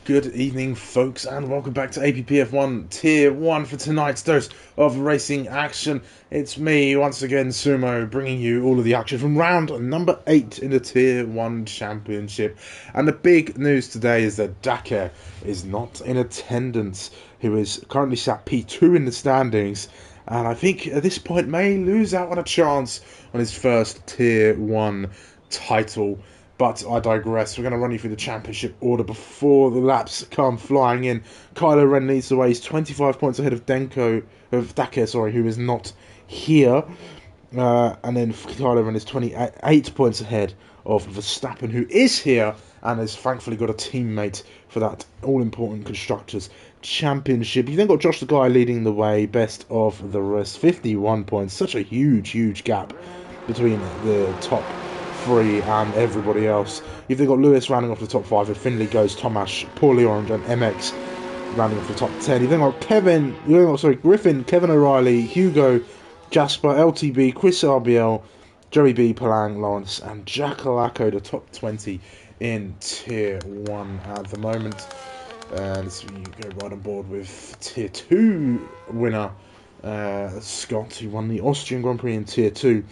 Good evening, folks, and welcome back to APPF1 Tier 1 for tonight's dose of racing action. It's me, once again, Sumo, bringing you all of the action from round number 8 in the Tier 1 Championship. And the big news today is that Dakar is not in attendance, who is currently sat P2 in the standings, and I think at this point may lose out on a chance on his first Tier 1 title. But I digress. We're going to run you through the championship order before the laps come flying in. Kylo Ren leads the way. He's 25 points ahead of Dakar, who is not here. And then Kylo Ren is 28 points ahead of Verstappen, who is here and has thankfully got a teammate for that all-important Constructors' Championship. You've then got Josh the Guy leading the way, best of the rest, 51 points. Such a huge gap between the top three and everybody else. You've then got Lewis rounding off the top 5, and Finley goes Tomash, Poorly Orange, and MX rounding off the top 10. You've then got Griffin, Kevin O'Reilly, Hugo, Jasper, LTB, Chris RBL, Joey B, Palang, Lawrence, and Jack Alacco, the top 20 in Tier 1 at the moment. And so you go right on board with Tier 2 winner Scott, who won the Austrian Grand Prix in Tier 2.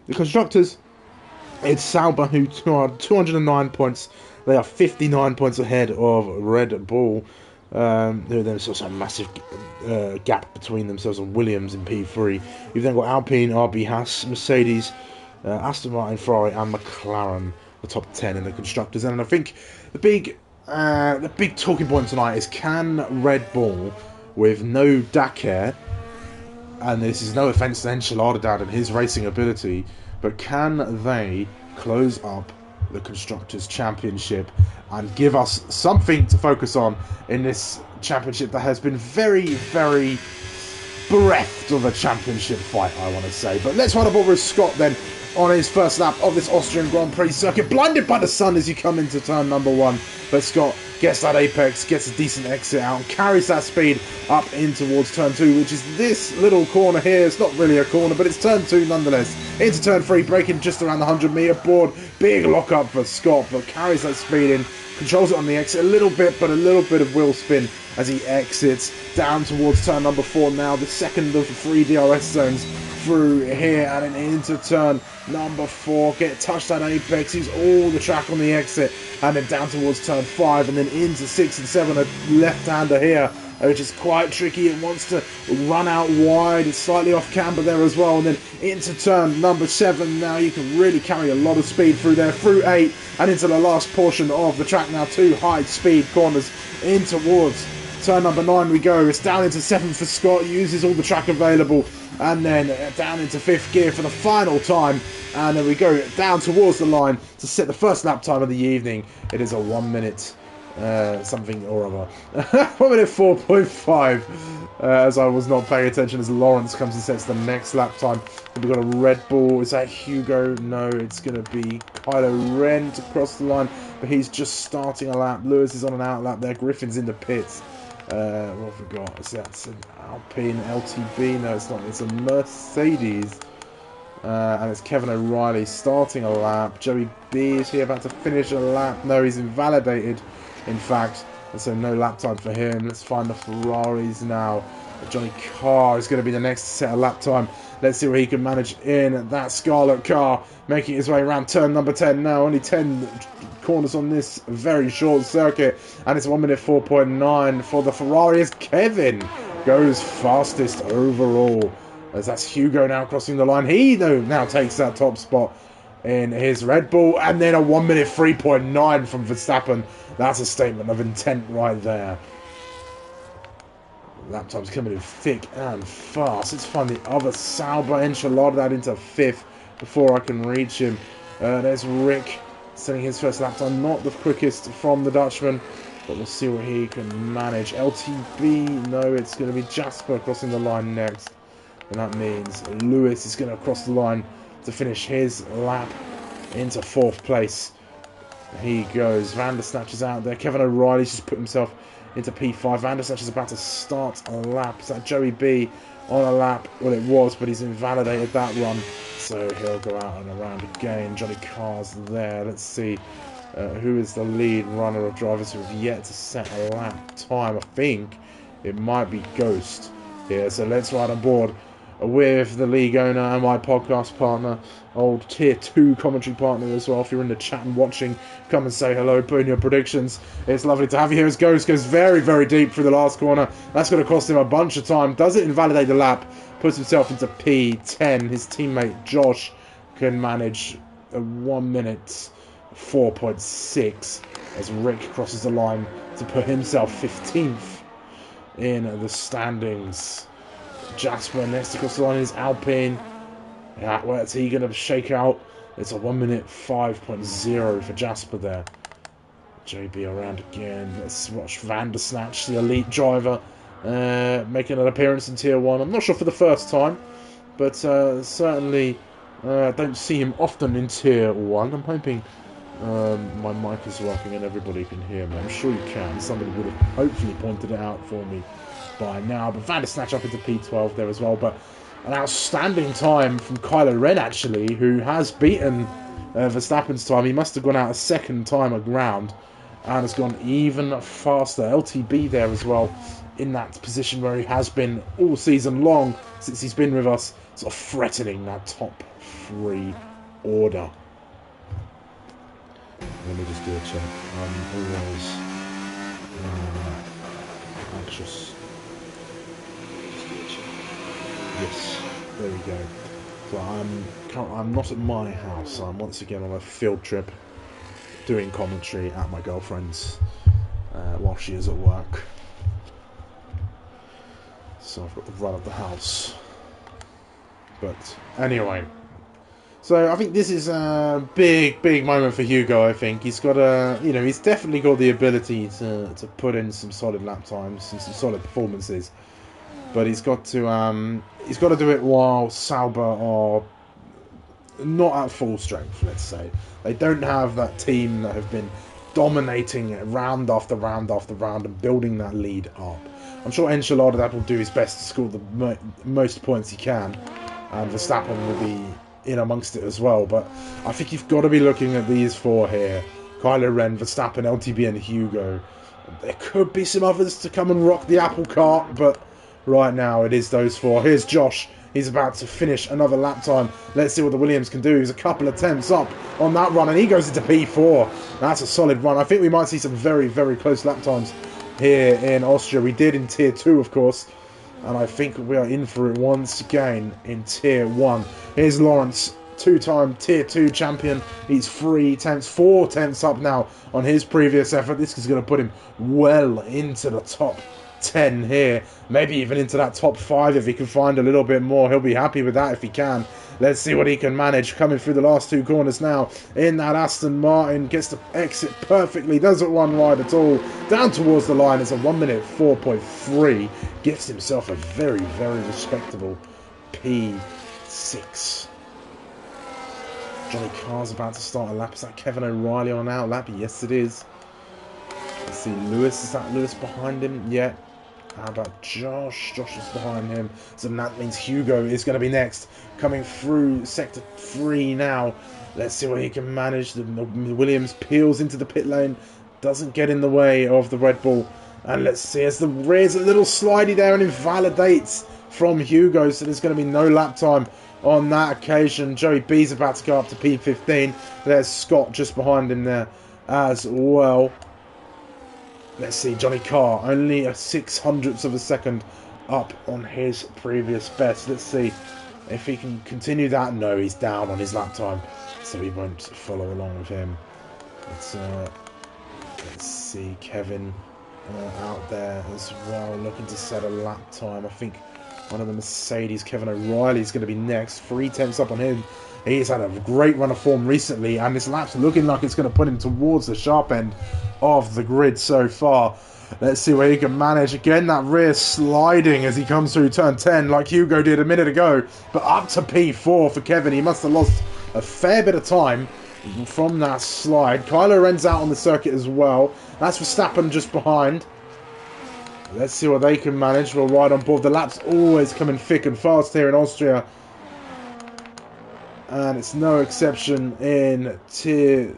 The Constructors, it's Sauber, who are 209 points. They are 59 points ahead of Red Bull. There's also a massive gap between themselves and Williams in P3. You've then got Alpine, RB Haas, Mercedes, Aston Martin, Ferrari, and McLaren, the top 10 in the Constructors. And I think the big talking point tonight is, can Red Bull, with no Dakar, and this is no offence to Enchilada and his racing ability, but can they close up the Constructors' Championship and give us something to focus on in this championship that has been very bereft of a championship fight, I want to say. But let's run aboard with Scott then on his first lap of this Austrian Grand Prix circuit, blinded by the sun as you come into turn number 1. But Scott gets that apex, gets a decent exit out, and carries that speed up in towards turn 2, which is this little corner here. It's not really a corner, but it's turn 2 nonetheless. Into turn 3, braking just around the 100-metre board. Big lock up for Scott, but carries that speed in, controls it on the exit a little bit of wheel spin as he exits down towards turn number 4 now, the second of the 3 DRS zones through here, and then into turn number 4, touch that apex, use all the track on the exit, and then down towards turn 5, and then into 6 and 7, a left-hander here, which is quite tricky. It wants to run out wide, it's slightly off camber there as well, and then into turn number 7. Now you can really carry a lot of speed through there, through 8, and into the last portion of the track now, 2 high-speed corners in towards turn number 9 we go. It's down into 7th for Scott, uses all the track available, and then down into 5th gear for the final time, and then we go down towards the line to set the first lap time of the evening. It is a 1 minute something or other. 1 minute 4.5, as I was not paying attention as Lawrence comes and sets the next lap time. We've got a Red Bull. Is that Hugo? No, it's going to be Kylo Ren to cross the line, but he's just starting a lap. Lewis is on an out lap there. Griffin's in the pits. What have we got? That's an Alpine LTB. No, it's not. It's a Mercedes. And it's Kevin O'Reilly starting a lap. Joey B, is he about to finish a lap? No, he's invalidated, in fact. And so no lap time for him. Let's find the Ferraris now. Johnny Carr is going to be the next to set a lap time. Let's see what he can manage in that Scarlet car, making his way around turn number 10 now. Only 10 corners on this very short circuit, and it's 1 minute 4.9 for the Ferrari as Kevin goes fastest overall, as that's Hugo now crossing the line. He now takes that top spot in his Red Bull, and then a 1 minute 3.9 from Verstappen. That's a statement of intent right there. Lap time's coming in thick and fast. Let's find the other Sauber. Enchilada that into 5th before I can reach him. There's Rick setting his first lap time. Not the quickest from the Dutchman, but we'll see what he can manage. LTB, no, it's going to be Jasper crossing the line next. And that means Lewis is going to cross the line to finish his lap into 4th place. He goes. Vandersnatch is out there. Kevin O'Reilly's just put himself into P5. Vandersnatch is about to start a lap. Is that Joey B on a lap? Well, it was, but he's invalidated that run, so he'll go out and around again. Johnny Carr's there. Let's see who is the lead runner of drivers who have yet to set a lap time. I think it might be Ghost here. So let's ride on board with the league owner and my podcast partner, old tier 2 commentary partner as well. If you're in the chat and watching, come and say hello, put in your predictions. It's lovely to have you here as Ghost goes very, very deep through the last corner. That's going to cost him a bunch of time. Does it invalidate the lap? Puts himself into P10. His teammate Josh can manage a 1 minute 4.6 as Rick crosses the line to put himself 15th in the standings. Jasper next across the line is Alpine. Yeah, where's he going to shake out? It's a 1 minute 5.0 for Jasper there. JB around again. Let's watch Vandersnatch, the elite driver, making an appearance in Tier 1. I'm not sure for the first time, but certainly don't see him often in Tier 1. I'm hoping my mic is working and everybody can hear me. I'm sure you can. Somebody would have hopefully pointed it out for me by now. But Vandersnatch up into P12 there as well. But an outstanding time from Kylo Ren, actually, who has beaten Verstappen's time. He must have gone out a second time around and has gone even faster. LTB there as well, in that position where he has been all season long since he's been with us, sort of threatening that top 3 order. Let me just do a check. I'm always anxious. Just do a check. Yes, there we go. So I'm not at my house. I'm once again on a field trip, doing commentary at my girlfriend's while she is at work. So I've got the run of the house. But anyway. So I think this is a big moment for Hugo. I think he's got he's definitely got the ability to put in some solid lap times and some solid performances, but he's got to do it while Sauber are not at full strength. Let's say they don't have that team that have been dominating round after round after round and building that lead up. I'm sure Enchilada will do his best to score the most points he can, and Verstappen will be in amongst it as well, but I think you've got to be looking at these 4 here: Kylo Ren, Verstappen, LTB and Hugo. There could be some others to come and rock the apple cart, but right now it is those 4. Here's Josh. He's about to finish another lap time. Let's see what the Williams can do. He's a couple of attempts up on that run and he goes into P4. That's a solid run. I think we might see some very, very close lap times here in Austria. We did in Tier 2, of course. And I think we are in for it once again in Tier 1. Here's Lawrence, 2-time Tier 2 champion. He's 4 tenths up now on his previous effort. This is going to put him well into the top 10 here. Maybe even into that top 5 if he can find a little bit more. He'll be happy with that if he can. Let's see what he can manage coming through the last 2 corners now. In that Aston Martin, gets to exit perfectly. Doesn't run wide at all. Down towards the line. It's a 1 minute 4.3. Gets himself a very, very respectable P6. Johnny Carr's about to start a lap. Is that Kevin O'Reilly on an out lap? Yes, it is. Let's see, Lewis. Is that Lewis behind him? Yeah. How about Josh? Josh is behind him. So that means Hugo is going to be next. Coming through Sector 3 now. Let's see what he can manage. The Williams peels into the pit lane. Doesn't get in the way of the Red Bull. And let's see as the rear's a little slidey there and invalidates from Hugo. So there's going to be no lap time on that occasion. Joey B's about to go up to P15. There's Scott just behind him there as well. Let's see, Johnny Carr, only a 600th of a second up on his previous best. Let's see if he can continue that. No, he's down on his lap time, so he won't follow along with him. Let's see, Kevin out there as well, looking to set a lap time. I think one of the Mercedes, Kevin O'Reilly, is going to be next. 3 tenths up on him. He's had a great run of form recently, and this lap's looking like it's going to put him towards the sharp end of the grid so far. Let's see where he can manage. Again, that rear sliding as he comes through turn 10 like Hugo did a minute ago. But up to P4 for Kevin. He must have lost a fair bit of time from that slide. Kylo Ren's out on the circuit as well. That's Verstappen just behind. Let's see what they can manage. We'll ride on board. The lap's always coming thick and fast here in Austria. And it's no exception in Tier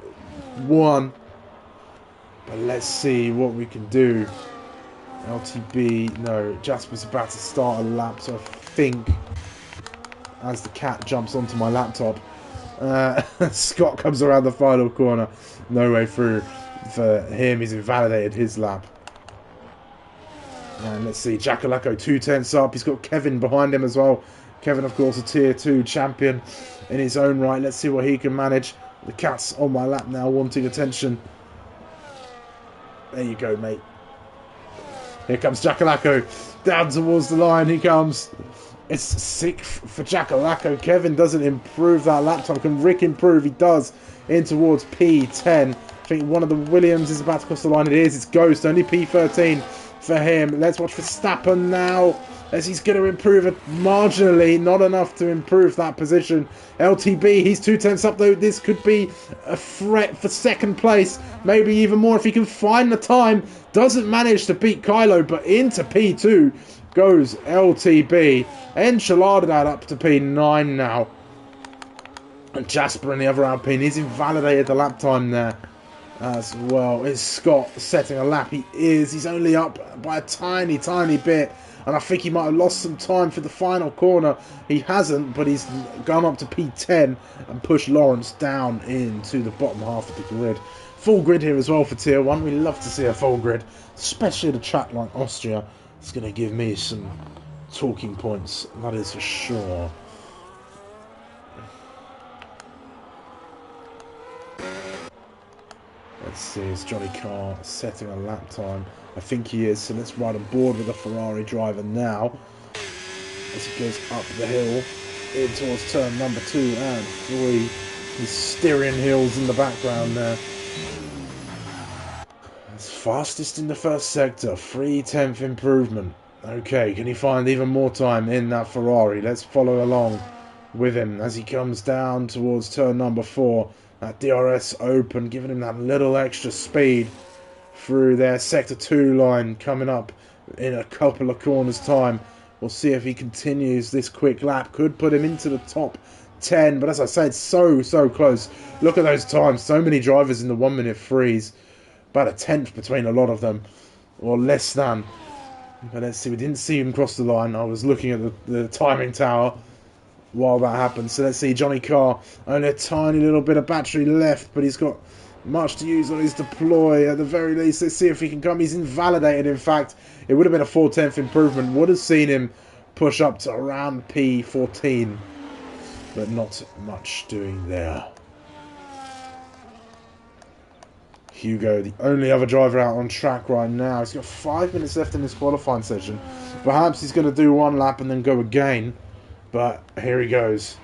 1. But let's see what we can do. LTB, no, Jasper's about to start a lap, so I think, as the cat jumps onto my laptop, Scott comes around the final corner. No way through for him, he's invalidated his lap. And let's see, Jackalacco 2/10 up, he's got Kevin behind him as well. Kevin, of course, a tier 2 champion in his own right. Let's see what he can manage. The cat's on my lap now, wanting attention. There you go, mate. Here comes Jackalacco. Down towards the line he comes. It's sick for Jackalacco. Kevin doesn't improve that lap time. Can Rick improve? He does. In towards P10. I think one of the Williams is about to cross the line. It is. It's Ghost. Only P13 for him. Let's watch Verstappen now, as he's going to improve it marginally. Not enough to improve that position. LTB, he's 2/10 up though. This could be a threat for second place. Maybe even more if he can find the time. Doesn't manage to beat Kylo, but into P2 goes LTB. Enchilada that up to P9 now. And Jasper in the other Alpine, he's invalidated the lap time there as well. Is Scott setting a lap? He is. He's only up by a tiny, tiny bit. And I think he might have lost some time for the final corner. He hasn't, but he's gone up to P10 and pushed Lawrence down into the bottom half of the grid. Full grid here as well for Tier 1. We love to see a full grid, especially at a track like Austria. It's going to give me some talking points, that is for sure. Let's see, is Johnny Carr setting a lap time? I think he is, so let's ride on board with the Ferrari driver now. As he goes up the hill, in towards turn number 2 and 3. He's steering hills in the background there. It's fastest in the first sector, 3/10 improvement. Okay, can he find even more time in that Ferrari? Let's follow along with him as he comes down towards turn number 4. That DRS open, giving him that little extra speed through their sector 2 line coming up in a couple of corners time. We'll see if he continues this quick lap. Could put him into the top 10, but as I said, so close. Look at those times. So many drivers in the 1 minute freeze. About a tenth between a lot of them, or less than. But let's see, we didn't see him cross the line. I was looking at the timing tower while that happened. So let's see, Johnny Carr, only a tiny little bit of battery left, but he's got much to use on his deploy at the very least. Let's see if he can come. He's invalidated, in fact. It would have been a 4/10 improvement. Would have seen him push up to around P14, but not much doing there. Hugo, the only other driver out on track right now. He's got 5 minutes left in this qualifying session. Perhaps he's going to do one lap and then go again. But here he goes.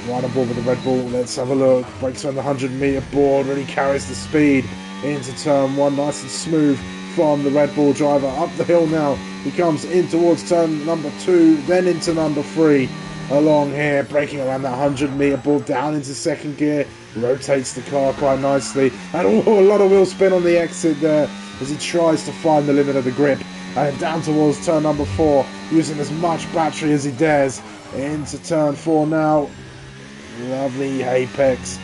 Right on board with the Red Bull. Let's have a look. Breaks on the 100-meter board. Really carries the speed into turn 1. Nice and smooth from the Red Bull driver. Up the hill now. He comes in towards turn number 2. Then into number 3. Along here, braking around that 100-meter board, down into second gear, rotates the car quite nicely, and a lot of wheel spin on the exit there as he tries to find the limit of the grip, and down towards turn number 4, using as much battery as he dares, into turn 4 now. Lovely apex,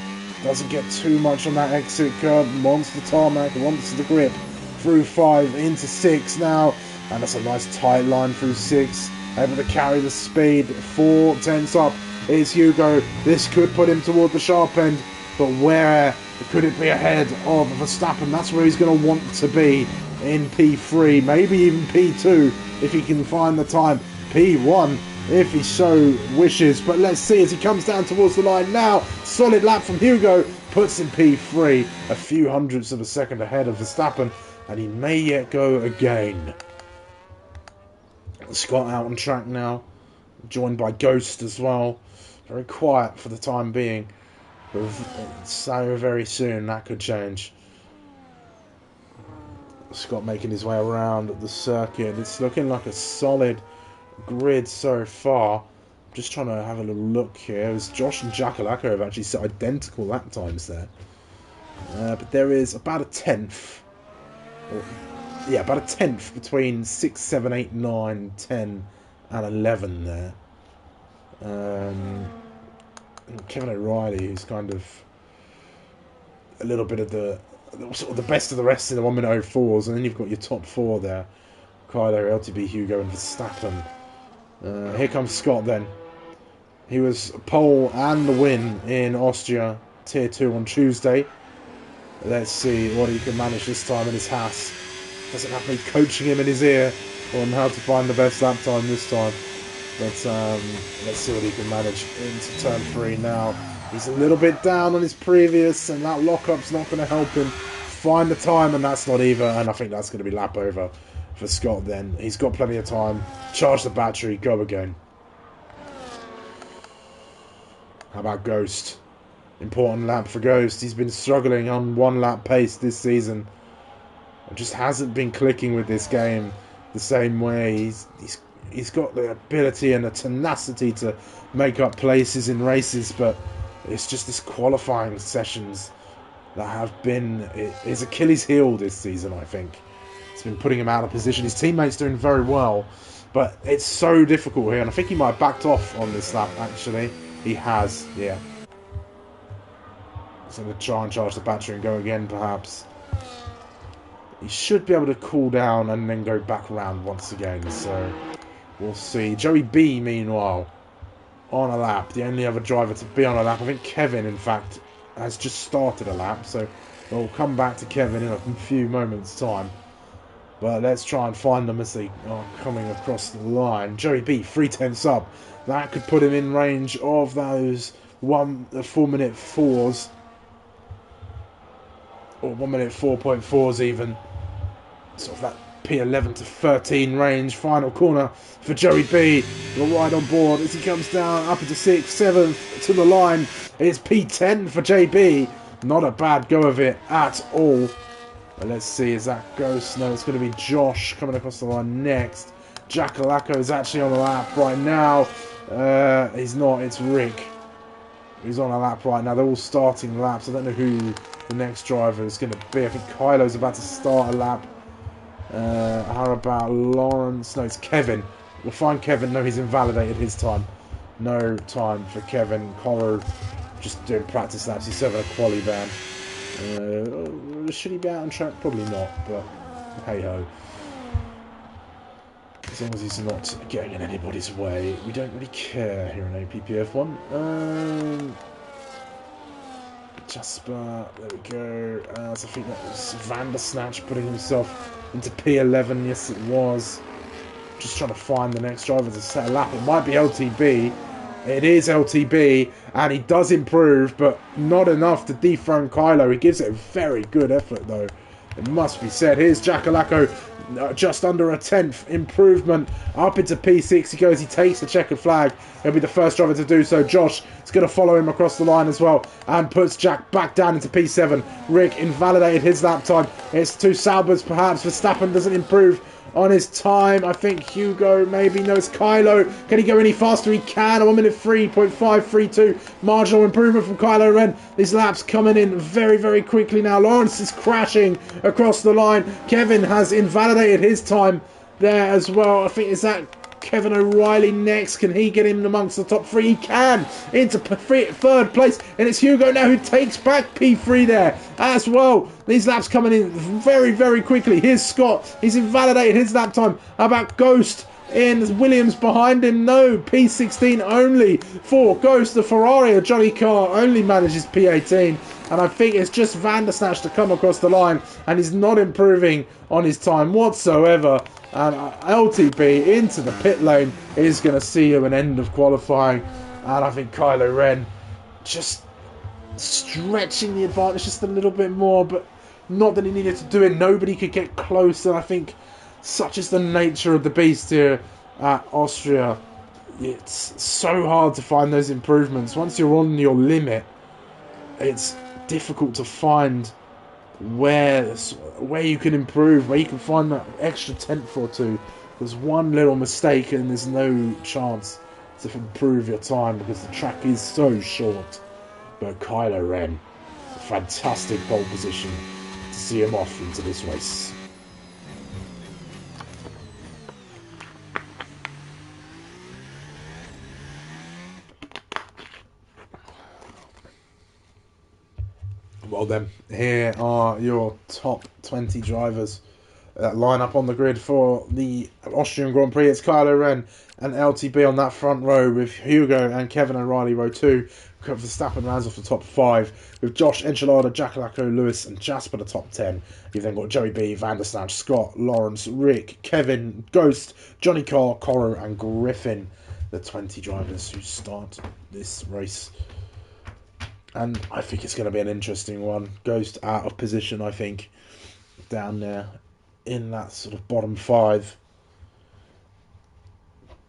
doesn't get too much on that exit curve, wants the tarmac, wants the grip, through 5 into 6 now, and that's a nice tight line through 6. Able to carry the speed, 4/10 up is Hugo. This could put him toward the sharp end, but where could it be ahead of Verstappen? That's where he's going to want to be, in P3, maybe even P2 if he can find the time. P1 if he so wishes, but let's see as he comes down towards the line now. Solid lap from Hugo, puts him P3, a few hundredths of a second ahead of Verstappen, and he may yet go again. Scott out on track now, joined by Ghost as well. Very quiet for the time being, but so very soon that could change. Scott making his way around the circuit. It's looking like a solid grid so far. Just trying to have a little look here. As Josh and Jackalacco have actually set identical lap times there, but there is about a tenth. Yeah, about a tenth between 6, 7, 8, 9, 10 and 11 there. And Kevin O'Reilly, who's kind of a little bit of the sort of the best of the rest in the 1:04s, and then you've got your top four there. Kylo, LTB, Hugo, and Verstappen. Here comes Scott then. He was pole and the win in Austria Tier 2 on Tuesday. Let's see what he can manage this time in his Haas. Doesn't have me coaching him in his ear on how to find the best lap time this time. But let's see what he can manage into turn 3 now. He's a little bit down on his previous, and that lock-up's not going to help him find the time, and that's not either. And I think that's going to be lap over for Scott then. He's got plenty of time. Charge the battery, go again. How about Ghost? Important lap for Ghost. He's been struggling on one lap pace this season. It just hasn't been clicking with this game the same way. He's got the ability and the tenacity to make up places in races, but it's just this qualifying sessions that have been his Achilles heel this season, I think. It's been putting him out of position. His teammates doing very well, but it's so difficult here, and I think he might have backed off on this lap, actually. He has, yeah. So I'm going to try and charge the battery and go again, perhaps. He should be able to cool down and then go back around once again, so we'll see. Joey B, meanwhile, on a lap. The only other driver to be on a lap. I think Kevin, in fact, has just started a lap, so we'll come back to Kevin in a few moments' time. But let's try and find them as they are coming across the line. Joey B, 3/10 up. That could put him in range of those 4-minute 4s. Or 1-minute 4.4s even. Sort of that P11 to 13 range. Final corner for Joey B. You're right on board as he comes down up into 6th, 7th to the line. It's P10 for JB. Not a bad go of it at all. But let's see, is that Ghost? No, it's going to be Josh coming across the line next. Jackalacco is actually on the lap right now. He's not, it's Rick. He's on a lap right now. They're all starting laps. I don't know who the next driver is going to be. I think Kylo's about to start a lap. How about Lawrence? No, it's Kevin. We'll find Kevin. No, he's invalidated his time. No time for Kevin. Coro just doing practice laps. He's serving a quali ban. Should he be out on track? Probably not, but hey ho. As long as he's not getting in anybody's way, we don't really care here in APPF1. Jasper, there we go. So I think that was Vandersnatch putting himself into P11. Yes, it was. Just trying to find the next driver to set a lap. It might be LTB. It is LTB, and he does improve, but not enough to dethrone Kylo. He gives it a very good effort, though. It must be said. Here's Jackalacco, just under a 10th improvement. Up into P6 he goes. He takes the checkered flag. He'll be the first driver to do so. Josh is going to follow him across the line as well and puts Jack back down into P7. Rick invalidated his lap time. It's two Saubers perhaps. Verstappen doesn't improve on his time. I think Hugo maybe. No, it's Kylo. Can he go any faster? He can. A 1-minute 3.532. Marginal improvement from Kylo Ren. These laps coming in very, very quickly now. Lawrence is crashing across the line. Kevin has invalidated his time there as well. I think, is that Kevin O'Reilly next? Can he get in amongst the top 3? He can. Into 3rd place. And it's Hugo now who takes back P3 there as well. These laps coming in very, very quickly. Here's Scott. He's invalidated his lap time. How about Ghost? In Williams behind him. No, P16 only for Ghost. The Ferrari of Johnny Carr only manages P18. And I think it's just Vandersnatch to come across the line. And he's not improving on his time whatsoever. And LTB into the pit lane is going to see him an end of qualifying. And I think Kylo Ren just stretching the advantage just a little bit more. But not that he needed to do it. Nobody could get close. And I think such is the nature of the beast here at Austria. It's so hard to find those improvements. Once you're on your limit, it's difficult to find where you can improve, where you can find that extra 10th or 2. There's one little mistake and there's no chance to improve your time because the track is so short. But Kylo Ren, a fantastic pole position to see him off into this race. Well then, here are your top 20 drivers that line up on the grid for the Austrian Grand Prix. It's Kylo Ren and LTB on that front row, with Hugo and Kevin O'Reilly row 2. Verstappen rounds off the top 5, with Josh, Enchilada, Jackalacco, Lewis and Jasper the top 10. You've then got Joey B, Van der Snatch, Scott, Lawrence, Rick, Kevin, Ghost, Johnny Carr, Coro and Griffin, the 20 drivers who start this race. And I think it's going to be an interesting one. Ghost out of position, I think, down there in that sort of bottom 5.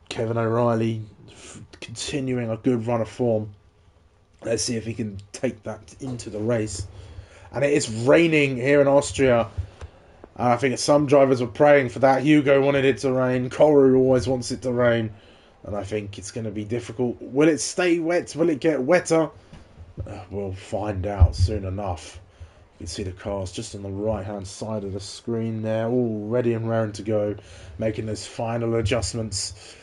Kevin O'Reilly continuing a good run of form. Let's see if he can take that into the race. And it is raining here in Austria. I think some drivers were praying for that. Hugo wanted it to rain. Koru always wants it to rain. And I think it's going to be difficult. Will it stay wet? Will it get wetter? We'll find out soon enough. You can see the cars just on the right-hand side of the screen there, all ready and raring to go, making those final adjustments.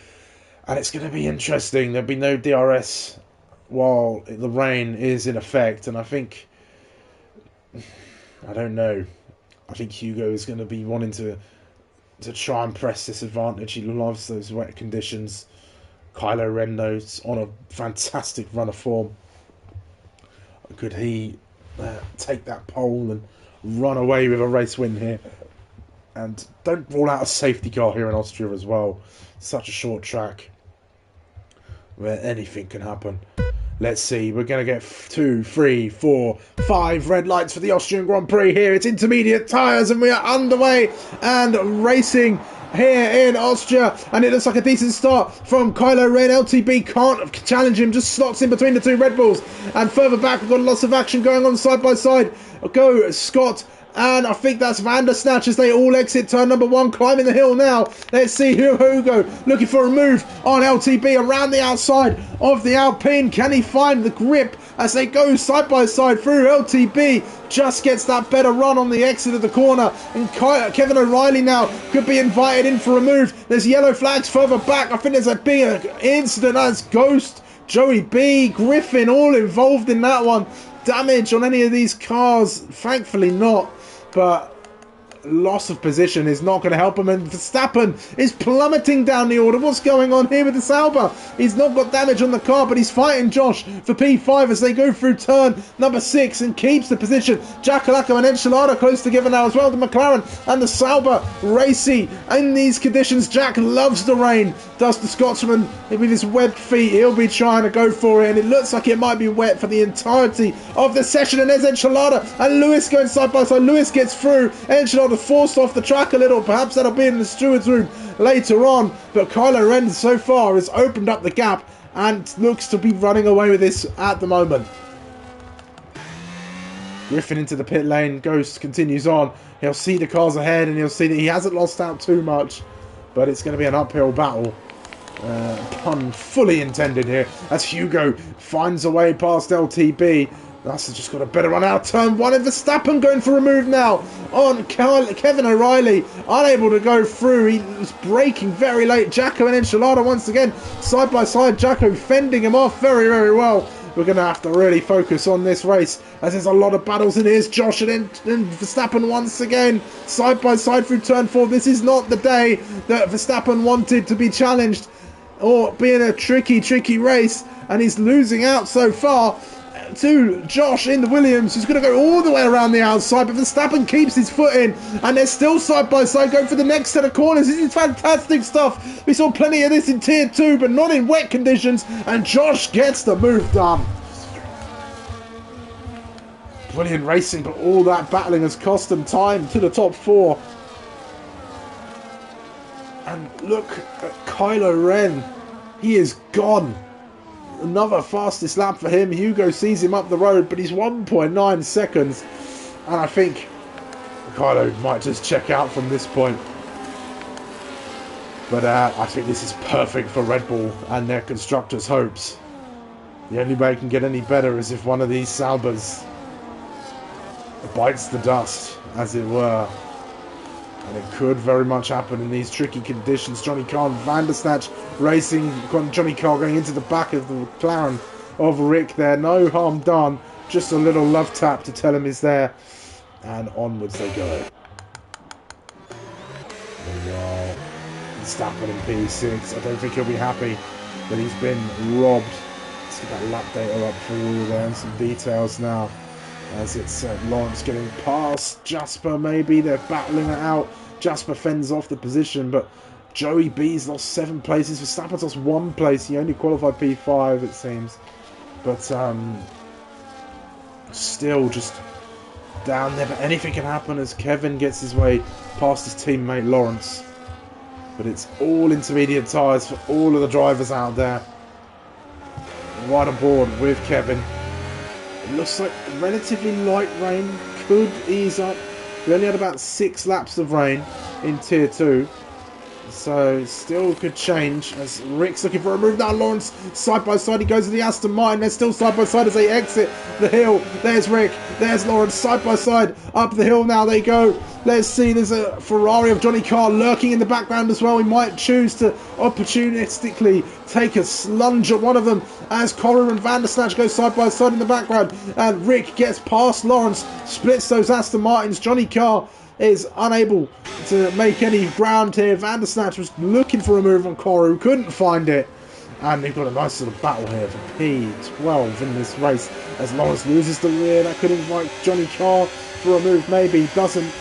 And it's going to be interesting. There'll be no DRS while the rain is in effect. And I think, I don't know, I think Hugo is going to be wanting to try and press this advantage. He loves those wet conditions. Kylo Ren, though, is on a fantastic run of form. Could he take that pole and run away with a race win here? And don't rule out a safety car here in Austria as well. Such a short track where anything can happen. Let's see, we're going to get 2, 3, 4, 5 red lights for the Austrian Grand Prix here. It's intermediate tyres and we are underway and racing here in Austria, and it looks like a decent start from Kylo Ren. LTB can't challenge him, just slots in between the 2 Red Bulls, and further back we've got lots of action going on side by side. Go Scott, and I think that's Van der Snatch as they all exit turn number 1, climbing the hill now. Let's see Hugo looking for a move on LTB around the outside of the Alpine. Can he find the grip as they go side by side through? LTB just gets that better run on the exit of the corner, and Kevin O'Reilly now could be invited in for a move. There's yellow flags further back. I think there's a big incident as Ghost, Joey B, Griffin all involved in that one. Damage on any of these cars? Thankfully not, but loss of position is not going to help him, and Verstappen is plummeting down the order. What's going on here with the Sauber? He's not got damage on the car, but he's fighting Josh for P5 as they go through turn number 6 and keeps the position. Jackalacco and Enchilada close together now as well. The McLaren and the Sauber racy in these conditions. Jack loves the rain, does the Scotsman with his webbed feet. He'll be trying to go for it, and it looks like it might be wet for the entirety of the session. And there's Enchilada and Lewis going side by side. Lewis gets through. Enchilada forced off the track a little. Perhaps that'll be in the steward's room later on, but Kylo Ren so far has opened up the gap and looks to be running away with this at the moment. Griffin into the pit lane. Ghost continues on. He'll see the cars ahead and he'll see that he hasn't lost out too much, but it's going to be an uphill battle. Pun fully intended here as Hugo finds a way past LTB. That's just got a better run out. Turn 1 and Verstappen going for a move now on Kevin O'Reilly. Unable to go through. He was braking very late. Jacko and Enchilada once again side by side. Jacko fending him off very, very well. We're going to have to really focus on this race as there's a lot of battles in. Here's Josh and Verstappen once again side by side through turn 4. This is not the day that Verstappen wanted to be challenged or be in a tricky race, and he's losing out so far to Josh in the Williams, who's going to go all the way around the outside, but Verstappen keeps his foot in, and they're still side by side going for the next set of corners. This is fantastic stuff. We saw plenty of this in tier 2, but not in wet conditions, and Josh gets the move done. Brilliant racing, but all that battling has cost them time to the top 4. And look at Kylo Ren. He is gone. Another fastest lap for him. Hugo sees him up the road, but he's 1.9 seconds. And I think Kylo might just check out from this point. But I think this is perfect for Red Bull and their constructors' hopes. The only way it can get any better is if one of these Saubers bites the dust, as it were. And it could very much happen in these tricky conditions. Johnny Carr and Van der Snatch racing. Johnny Carr going into the back of the McLaren of Rick there. No harm done. Just a little love tap to tell him he's there. And onwards they go. Meanwhile, Verstappen in P6. I don't think he'll be happy that he's been robbed. Let's get that lap data up for you there and some details now. As it's Lawrence getting past Jasper, maybe. They're battling it out. Jasper fends off the position, but Joey B's lost 7 places. Verstappen's lost 1 place. He only qualified P5, it seems. But still just down there. But anything can happen as Kevin gets his way past his teammate Lawrence. But it's all intermediate tyres for all of the drivers out there. Right on board with Kevin. It looks like relatively light rain could ease up. We only had about 6 laps of rain in Tier 2. So it still could change as Rick's looking for a move now. Lawrence side by side, he goes to the Aston Martin. They're still side by side as they exit the hill. There's Rick, there's Lawrence side by side up the hill now they go. Let's see, there's a Ferrari of Johnny Carr lurking in the background as well. He might choose to opportunistically take a lunge at one of them as Correr and Van der Snatch go side by side in the background, and Rick gets past Lawrence, splits those Aston Martins. Johnny Carr is unable to make any ground here. Van der Snatch was looking for a move on Correr, who couldn't find it. And they've got a nice little battle here for P12 in this race as Lawrence loses the rear. That could invite Johnny Carr for a move, maybe doesn't.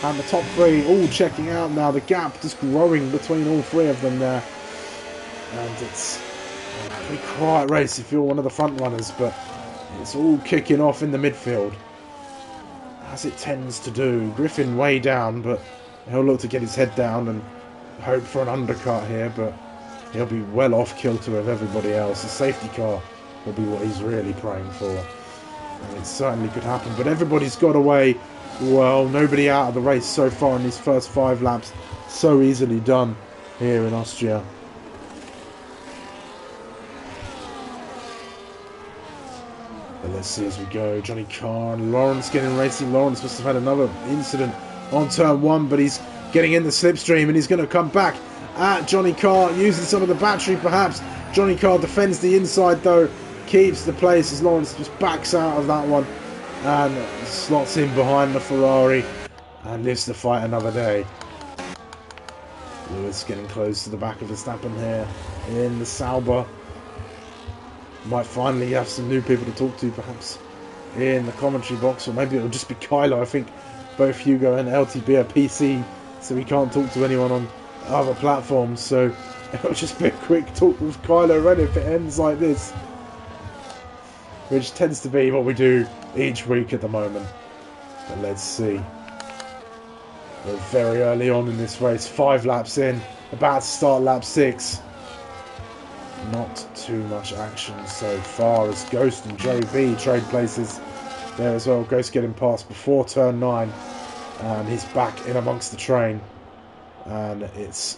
And the top 3 all checking out now. The gap just growing between all 3 of them there. And it's a pretty quiet race if you're one of the front runners, but it's all kicking off in the midfield, as it tends to do. Griffin way down, but he'll look to get his head down and hope for an undercut here, but he'll be well off kilter with everybody else. The safety car will be what he's really praying for. And it certainly could happen, but everybody's got away. Well, nobody out of the race so far in these first 5 laps. So easily done here in Austria. But let's see as we go. Johnny Carr and Lawrence getting racing. Lawrence must have had another incident on turn 1, but he's getting in the slipstream and he's going to come back at Johnny Carr, using some of the battery perhaps. Johnny Carr defends the inside though, keeps the place as Lawrence just backs out of that one and slots in behind the Ferrari and lives to fight another day. Lewis getting close to the back of Verstappen here in the Sauber. Might finally have some new people to talk to perhaps in the commentary box, or maybe it'll just be Kylo. I think both Hugo and LTB are PC, so we can't talk to anyone on other platforms, so it'll just be a quick talk with Kylo Ren if it ends like this, which tends to be what we do each week at the moment. But let's see. We're very early on in this race, 5 laps in, about to start lap 6. Not too much action so far as Ghost and Joe B trade places there as well. Ghost getting past before turn 9 and he's back in amongst the train, and it's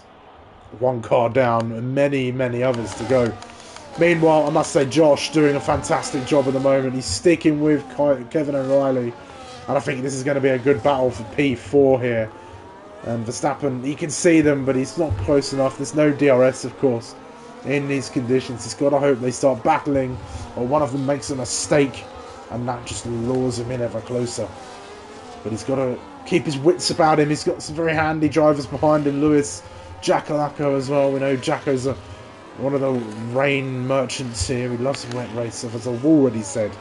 1 car down and many others to go. Meanwhile, I must say Josh doing a fantastic job at the moment. He's sticking with Kevin O'Reilly, and I think this is going to be a good battle for P4 here. And Verstappen, he can see them, but he's not close enough. There's no DRS, of course, in these conditions. He's got to hope they start battling, or one of them makes a mistake, and that just lures him in ever closer. But he's got to keep his wits about him. He's got some very handy drivers behind him. Lewis, Jackalacco as well. We know Jacko's one of the rain merchants here. He loves wet races, as I've already said.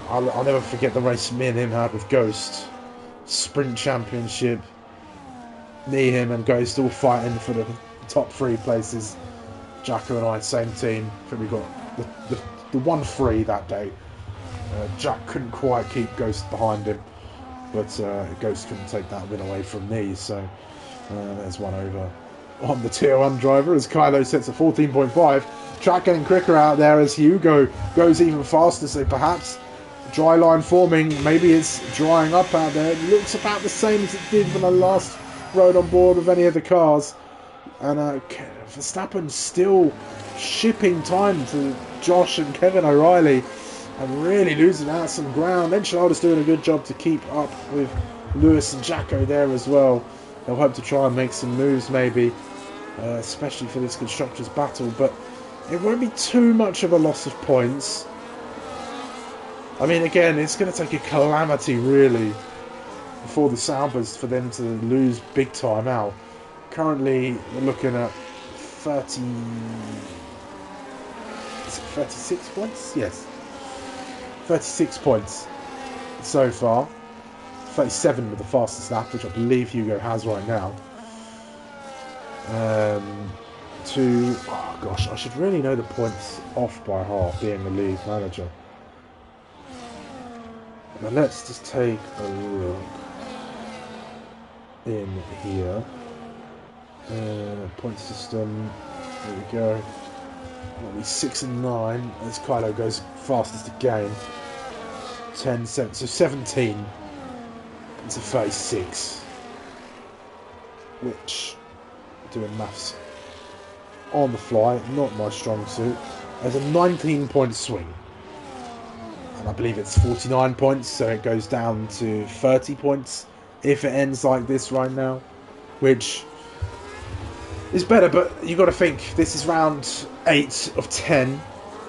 I'll never forget the race me and him had with Ghost. Sprint Championship. Me, him and Ghost all fighting for the top 3 places. Jacko and I, same team. I think we got the 1-3 that day. Jack couldn't quite keep Ghost behind him, but Ghost couldn't take that win away from me, so there's 1 over on the Tier 1 driver as Kylo sets a 14.5. Track getting quicker out there as Hugo goes even faster, so perhaps dry line forming. Maybe it's drying up out there. It looks about the same as it did when I last rode on board with any of the cars. And Verstappen still shipping time to Josh and Kevin O'Reilly and really losing out some ground. Enchiladas doing a good job to keep up with Lewis and Jacko there as well. They'll hope to try and make some moves maybe, especially for this Constructors' battle, but it won't be too much of a loss of points. I mean, again, it's going to take a calamity, really, for the Saubers for them to lose big time out. Currently, we're looking at 30... Is it 36 points? Yes. 36 points so far. 37 with the fastest lap, which I believe Hugo has right now. Oh gosh, I should really know the points off by heart, being the lead manager. Now let's just take a look in here. Point system. There we go. That'll be 6 and 9 as Kylo goes fastest again. 10, 7, so 17 to 36. Which, doing maths on the fly, not my strong suit. There's a 19-point swing. And I believe it's 49 points, so it goes down to 30 points if it ends like this right now. Which is better, but you've got to think, this is round 8 of 10.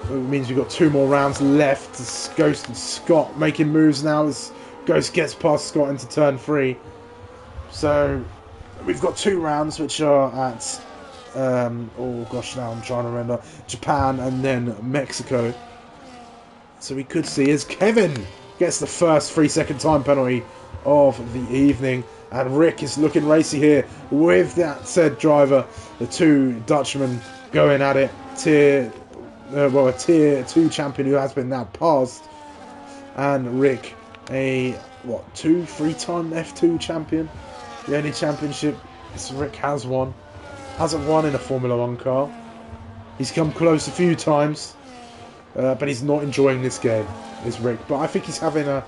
It means we've got 2 more rounds left. It's Ghost and Scott making moves now as Ghost gets past Scott into turn 3. So we've got 2 rounds which are at, oh gosh, now I'm trying to remember, Japan and then Mexico. So we could see as Kevin gets the first 3-second time penalty of the evening. And Rick is looking racy here with that said driver. The 2 Dutchmen going at it. A tier 2 champion who has been now passed. And Rick, a 3-time F2 champion. The only championship Rick has won. Hasn't won in a Formula 1 car. He's come close a few times. But he's not enjoying this game, is Rick. But I think he's having a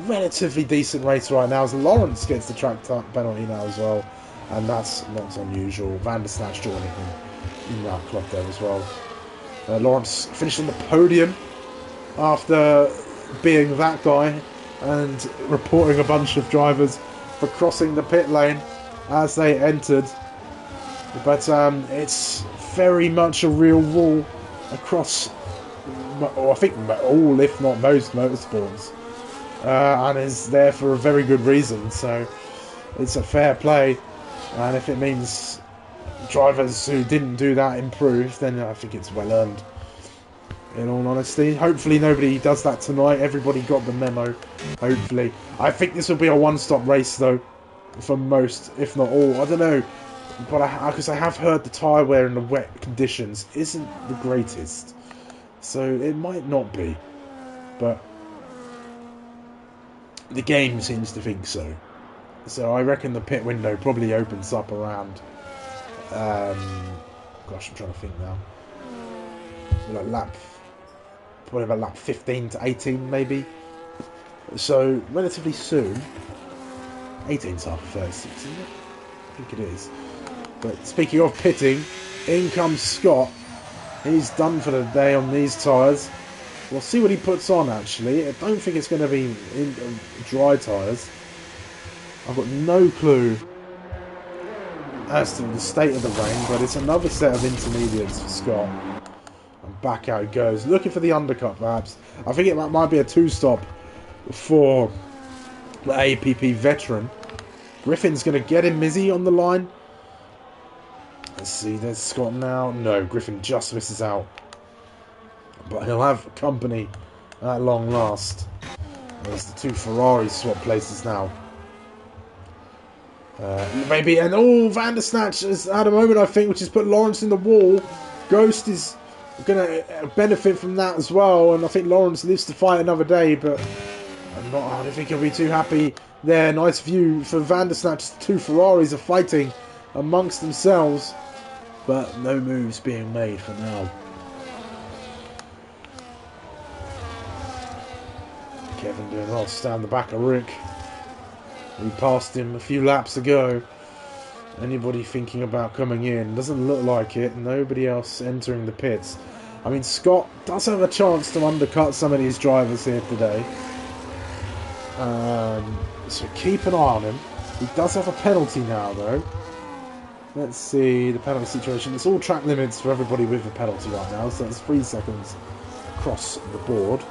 relatively decent race right now as Lawrence gets the track penalty now as well. And that's not unusual. Van der Snatch joining him in that club there as well. Lawrence finished on the podium after being that guy and reporting a bunch of drivers for crossing the pit lane as they entered. But it's very much a real rule across, I think, all, if not most, motorsports. And is there for a very good reason. So it's a fair play. And if it means drivers who didn't do that improve, then I think it's well earned, in all honesty. Hopefully nobody does that tonight. Everybody got the memo, hopefully. I think this will be a one-stop race, though, for most, if not all. I don't know, but because I have heard the tyre wear in the wet conditions isn't the greatest. So it might not be. But the game seems to think so. So I reckon the pit window probably opens up around... gosh, I'm trying to think now. Probably about lap 15 to 18, maybe. So relatively soon. 18's half of 36, isn't it? I think it is. But speaking of pitting, in comes Scott. He's done for the day on these tyres. We'll see what he puts on, actually. I don't think it's going to be dry tyres. I've got no clue as to the state of the rain, but it's another set of intermediates for Scott. And back out he goes, looking for the undercut perhaps. I think it might be a 2-stop for the APP veteran. Griffin's going to get him, Mizzy, on the line. Let's see, there's Scott now. No, Griffin just misses out. But he'll have company at long last. There's the 2 Ferraris swap places now. Maybe, and Van der Snatch has had a moment, I think, which has put Lawrence in the wall. Ghost is going to benefit from that as well, and I think Lawrence lives to fight another day, but I don't think he'll be too happy there. Nice view for Van der Snatch. 2 Ferraris are fighting amongst themselves, but no moves being made for now. Kevin doing well, stand the back of Rick. We passed him a few laps ago. Anybody thinking about coming in? Doesn't look like it. Nobody else entering the pits. I mean, Scott does have a chance to undercut some of these drivers here today. So keep an eye on him. He does have a penalty now, though. Let's see the penalty situation. It's all track limits for everybody with a penalty right now. So it's 3 seconds across the board.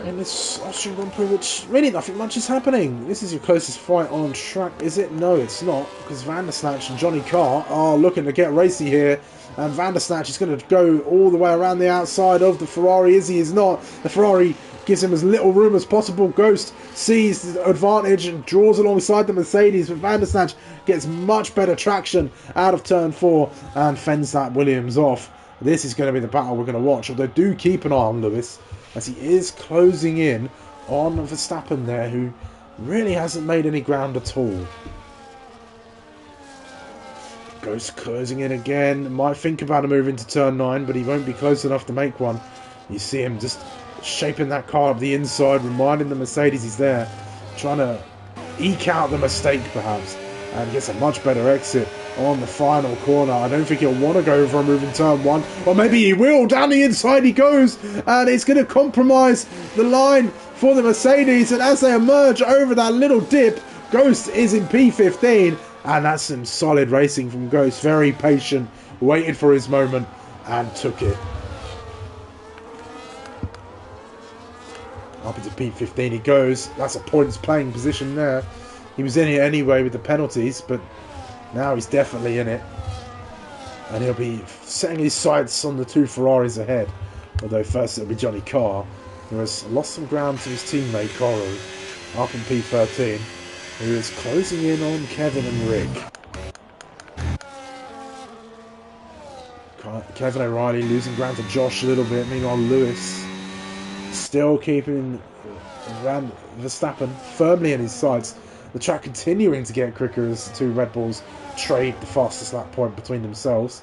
in this Austrian Grand Prix, which really nothing much is happening. This is your closest fight on track, is it? No, it's not, because Van der Snatch and Johnny Carr are looking to get racy here, and Van der Snatch is going to go all the way around the outside of the Ferrari. Is he? Is not. The Ferrari gives him as little room as possible. Ghost sees the advantage and draws alongside the Mercedes, but Van der Snatch gets much better traction out of turn 4 and fends that Williams off. This is going to be the battle we're going to watch, although do keep an eye on Lewis, as he is closing in on Verstappen there, who really hasn't made any ground at all. Ghost closing in again. Might think about a move into turn 9, but he won't be close enough to make one. You see him just shaping that car up the inside, reminding the Mercedes he's there, trying to eke out the mistake perhaps, and gets a much better exit on the final corner. I don't think he'll want to go for a move in turn 1, or maybe he will. Down the inside he goes, and it's going to compromise the line for the Mercedes, and as they emerge over that little dip, Ghost is in P15, and that's some solid racing from Ghost. Very patient, waited for his moment and took it. Up into P15 he goes. That's a points playing position there. He was in it anyway with the penalties, but now he's definitely in it. And he'll be setting his sights on the 2 Ferraris ahead. Although first it'll be Johnny Carr, who has lost some ground to his teammate Coral, up in P13, who is closing in on Kevin and Rick. Kevin O'Reilly losing ground to Josh a little bit. Meanwhile, Lewis still keeping Verstappen firmly in his sights. The track continuing to get quicker as the 2 Red Bulls trade the fastest lap point between themselves.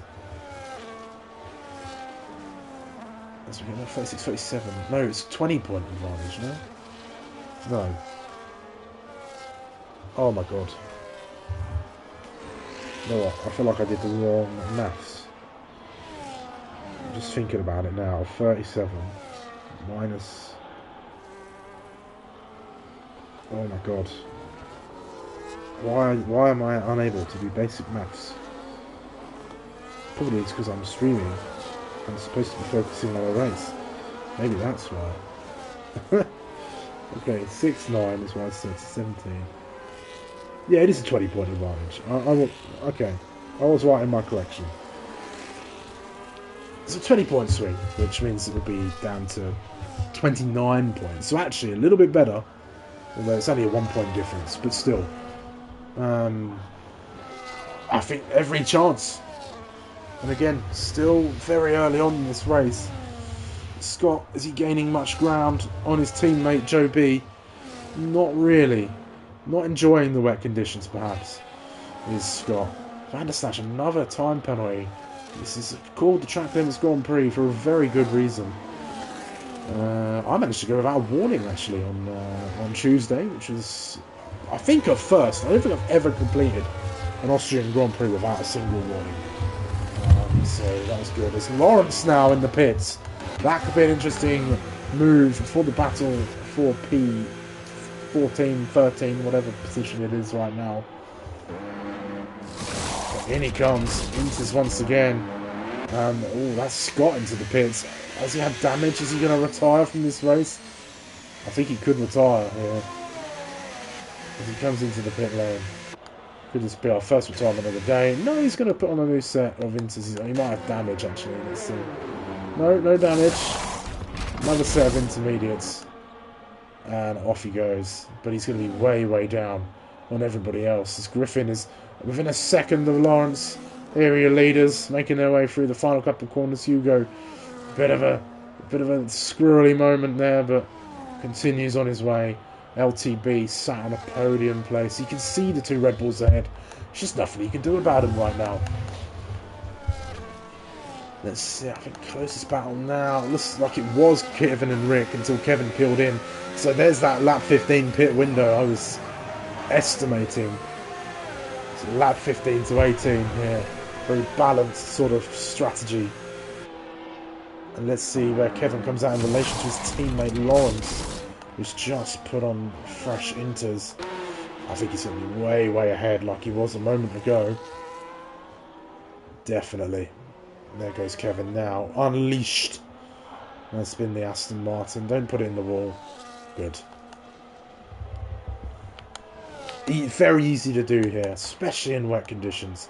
As we get 36, 37. No, it's 20-point advantage, no? No. Oh my god. You know what? I feel like I did the wrong maths. I'm just thinking about it now. 37 minus... Oh my god. Why am I unable to do basic maths? Probably it's because I'm streaming. I'm supposed to be focusing on a race. Maybe that's why. Okay, 6-9 is why I said 17. Yeah, it is a 20-point advantage. Okay, I was right in my correction. It's a 20-point swing, which means it will be down to 29 points. So actually, a little bit better. Although it's only a 1-point difference, but still. I think every chance. And again, still very early on in this race. Scott, is he gaining much ground on his teammate Joe B? Not really. Not enjoying the wet conditions, perhaps, is Scott. Van der Snatch, another time penalty. This is called the Track Limits Grand Prix for a very good reason. I managed to go without a warning, actually, on Tuesday, which was, I think, a first. I don't think I've ever completed an Austrian Grand Prix without a single warning. So that was good. There's Lawrence now in the pits. That could be an interesting move for the battle for P14, 13, whatever position it is right now. But in he comes. Enters once again. Oh, that's Scott into the pits. Has he had damage? Is he going to retire from this race? I think he could retire here. As he comes into the pit lane. Could this be our first retirement of the day? No, he's going to put on a new set of inters. He might have damage, actually. Let's see. No damage. Another set of intermediates. And off he goes. But he's going to be way, way down on everybody else. As Griffin is within a second of Lawrence. Area leaders making their way through the final couple of corners. Hugo, bit of a squirrely moment there, but continues on his way. LTB sat on a podium place. You can see the 2 Red Bulls ahead. There's just nothing you can do about him right now. Let's see, I think closest battle now. Looks like it was Kevin and Rick until Kevin peeled in. So there's that lap 15 pit window I was estimating. So lap 15 to 18 here. Very balanced sort of strategy. And let's see where Kevin comes out in relation to his teammate Lawrence, who's just put on fresh inters. I think he's going to be way, way ahead like he was a moment ago. Definitely. There goes Kevin now. Unleashed. Let's spin the Aston Martin. Don't put it in the wall. Good. Very easy to do here, especially in wet conditions.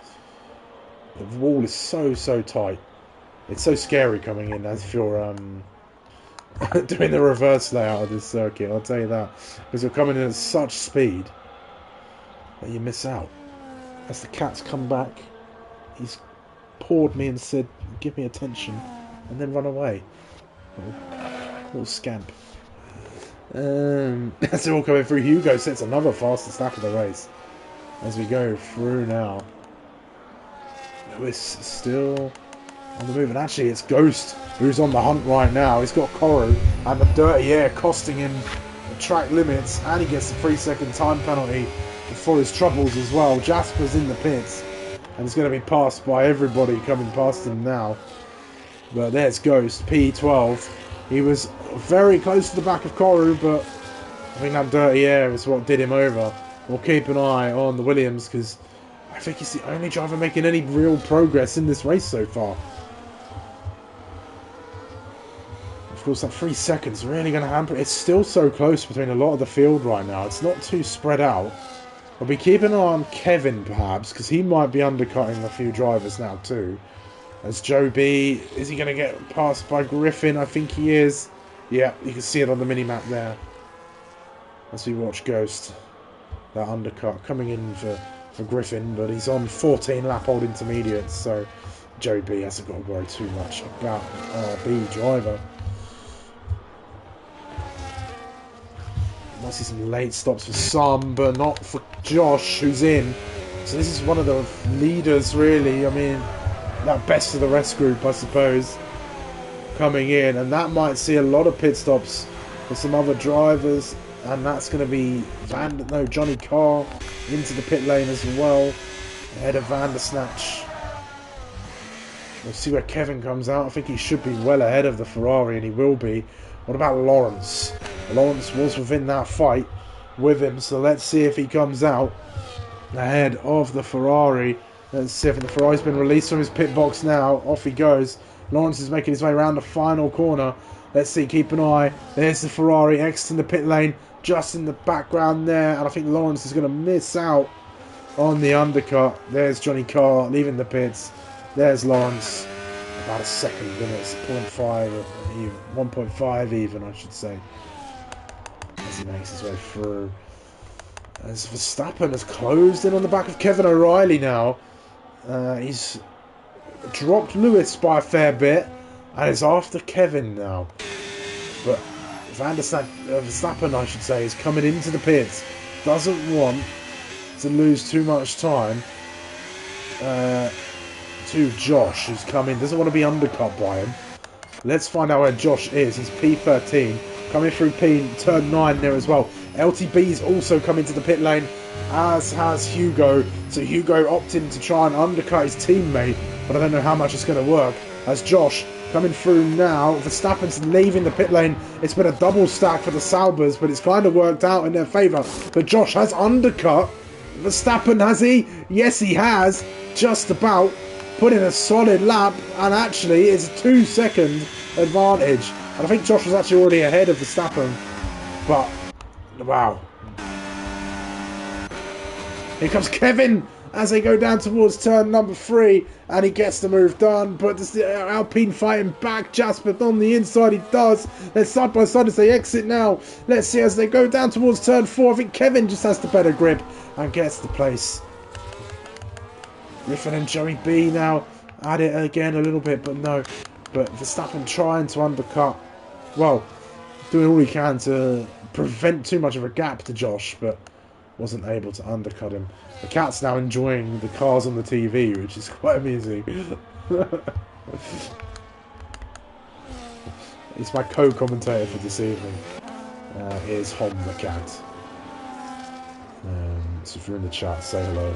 The wall is so tight. It's so scary coming in as if you're doing the reverse layout of this circuit, I'll tell you that. Because you're coming in at such speed that you miss out. As the cat's come back, he's pawed me and said, give me attention, and then run away. Little scamp. As they're all coming through, Hugo sets another fastest lap of the race. As we go through now. Lewis still on the move, and actually it's Ghost who's on the hunt right now. He's got Koru and the dirty air costing him the track limits, and he gets the 3-second time penalty for his troubles as well. Jasper's in the pits and he's going to be passed by everybody coming past him now. But there's Ghost, P12. He was very close to the back of Koru, but I think that dirty air is what did him over. We'll keep an eye on the Williams, because I think he's the only driver making any real progress in this race so far. Of course, that 3 seconds really going to hamper. It's still so close between a lot of the field right now. It's not too spread out. I'll be keeping an eye on Kevin, perhaps, because he might be undercutting a few drivers now too. As Joe B, is he going to get passed by Griffin? I think he is. Yeah, you can see it on the mini-map there. As we watch Ghost. That undercut coming in for Griffin, but he's on 14 lap old intermediates, so Joe B hasn't got to worry too much about RB driver. Might see some late stops for some, but not for Josh, who's in. So this is one of the leaders, really. I mean, that best of the rest group, I suppose, coming in, and that might see a lot of pit stops for some other drivers, and that's going to be Johnny Carr into the pit lane as well, ahead of Van der Snatch. We'll see where Kevin comes out. I think he should be well ahead of the Ferrari, and he will be. What about Lawrence? Lawrence was within that fight with him, so let's see if he comes out ahead of the Ferrari. Let's see if the Ferrari's been released from his pit box now. Off he goes. Lawrence is making his way around the final corner. Let's see, keep an eye. There's the Ferrari exiting the pit lane, just in the background there, and I think Lawrence is going to miss out on the undercut. There's Johnny Carr leaving the pits. There's Lawrence. About a second limits, 0.5, 1.5 even, I should say, as he makes his way through. As Verstappen has closed in on the back of Kevin O'Reilly now. He's dropped Lewis by a fair bit, and it's after Kevin now. But Verstappen, I should say, is coming into the pits. Doesn't want to lose too much time to Josh, who's coming. Doesn't want to be undercut by him. Let's find out where Josh is. He's P13. Coming through turn 9 there as well. LTB's also come into the pit lane, as has Hugo. So Hugo opting to try and undercut his teammate, but I don't know how much it's going to work. As Josh coming through now, Verstappen's leaving the pit lane. It's been a double stack for the Saubers, but it's kind of worked out in their favour. But Josh has undercut Verstappen, has he? Yes, he has. Just about. Put in a solid lap, and actually it's a 2-second advantage. And I think Josh was actually already ahead of Verstappen. But, wow. Here comes Kevin as they go down towards turn number 3, and he gets the move done. But Alpine fighting back. Jasper on the inside, he does. They're side by side as they exit now. Let's see as they go down towards turn 4. I think Kevin just has the better grip and gets the place. Griffin and Joey B now at it again a little bit, but no. But Verstappen trying to undercut. Well, doing all he can to prevent too much of a gap to Josh, but wasn't able to undercut him. The cat's now enjoying the cars on the TV, which is quite amusing. He's my co-commentator for this evening. Here's Hom the cat. So if you're in the chat, say hello.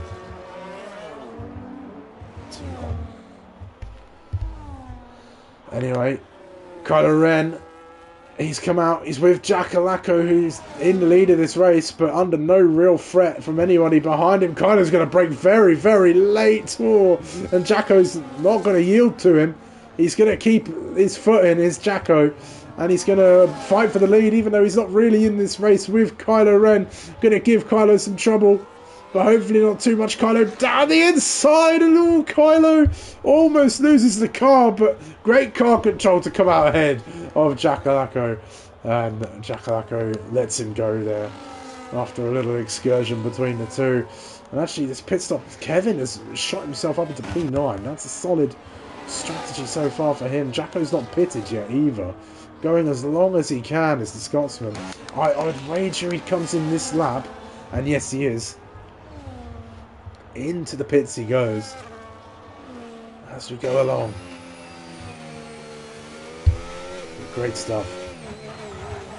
Anyway, Kylo Ren, he's come out, he's with Jack Alacco, who's in the lead of this race, but under no real threat from anybody behind him. Kylo's going to brake very, very late, and Jacko's not going to yield to him. He's going to keep his foot in, his Jacko, and he's going to fight for the lead, even though he's not really in this race with Kylo Ren. Going to give Kylo some trouble, but hopefully not too much. Kylo down the inside, and Kylo almost loses the car, but great car control to come out ahead of Jackalaco, and Jackalaco lets him go there after a little excursion between the two. And actually, this pit stop, Kevin has shot himself up into P9. That's a solid strategy so far for him. Jacko's not pitted yet either. Going as long as he can is the Scotsman. I'd wager he comes in this lap, and yes he is. Into the pits he goes as we go along. Great stuff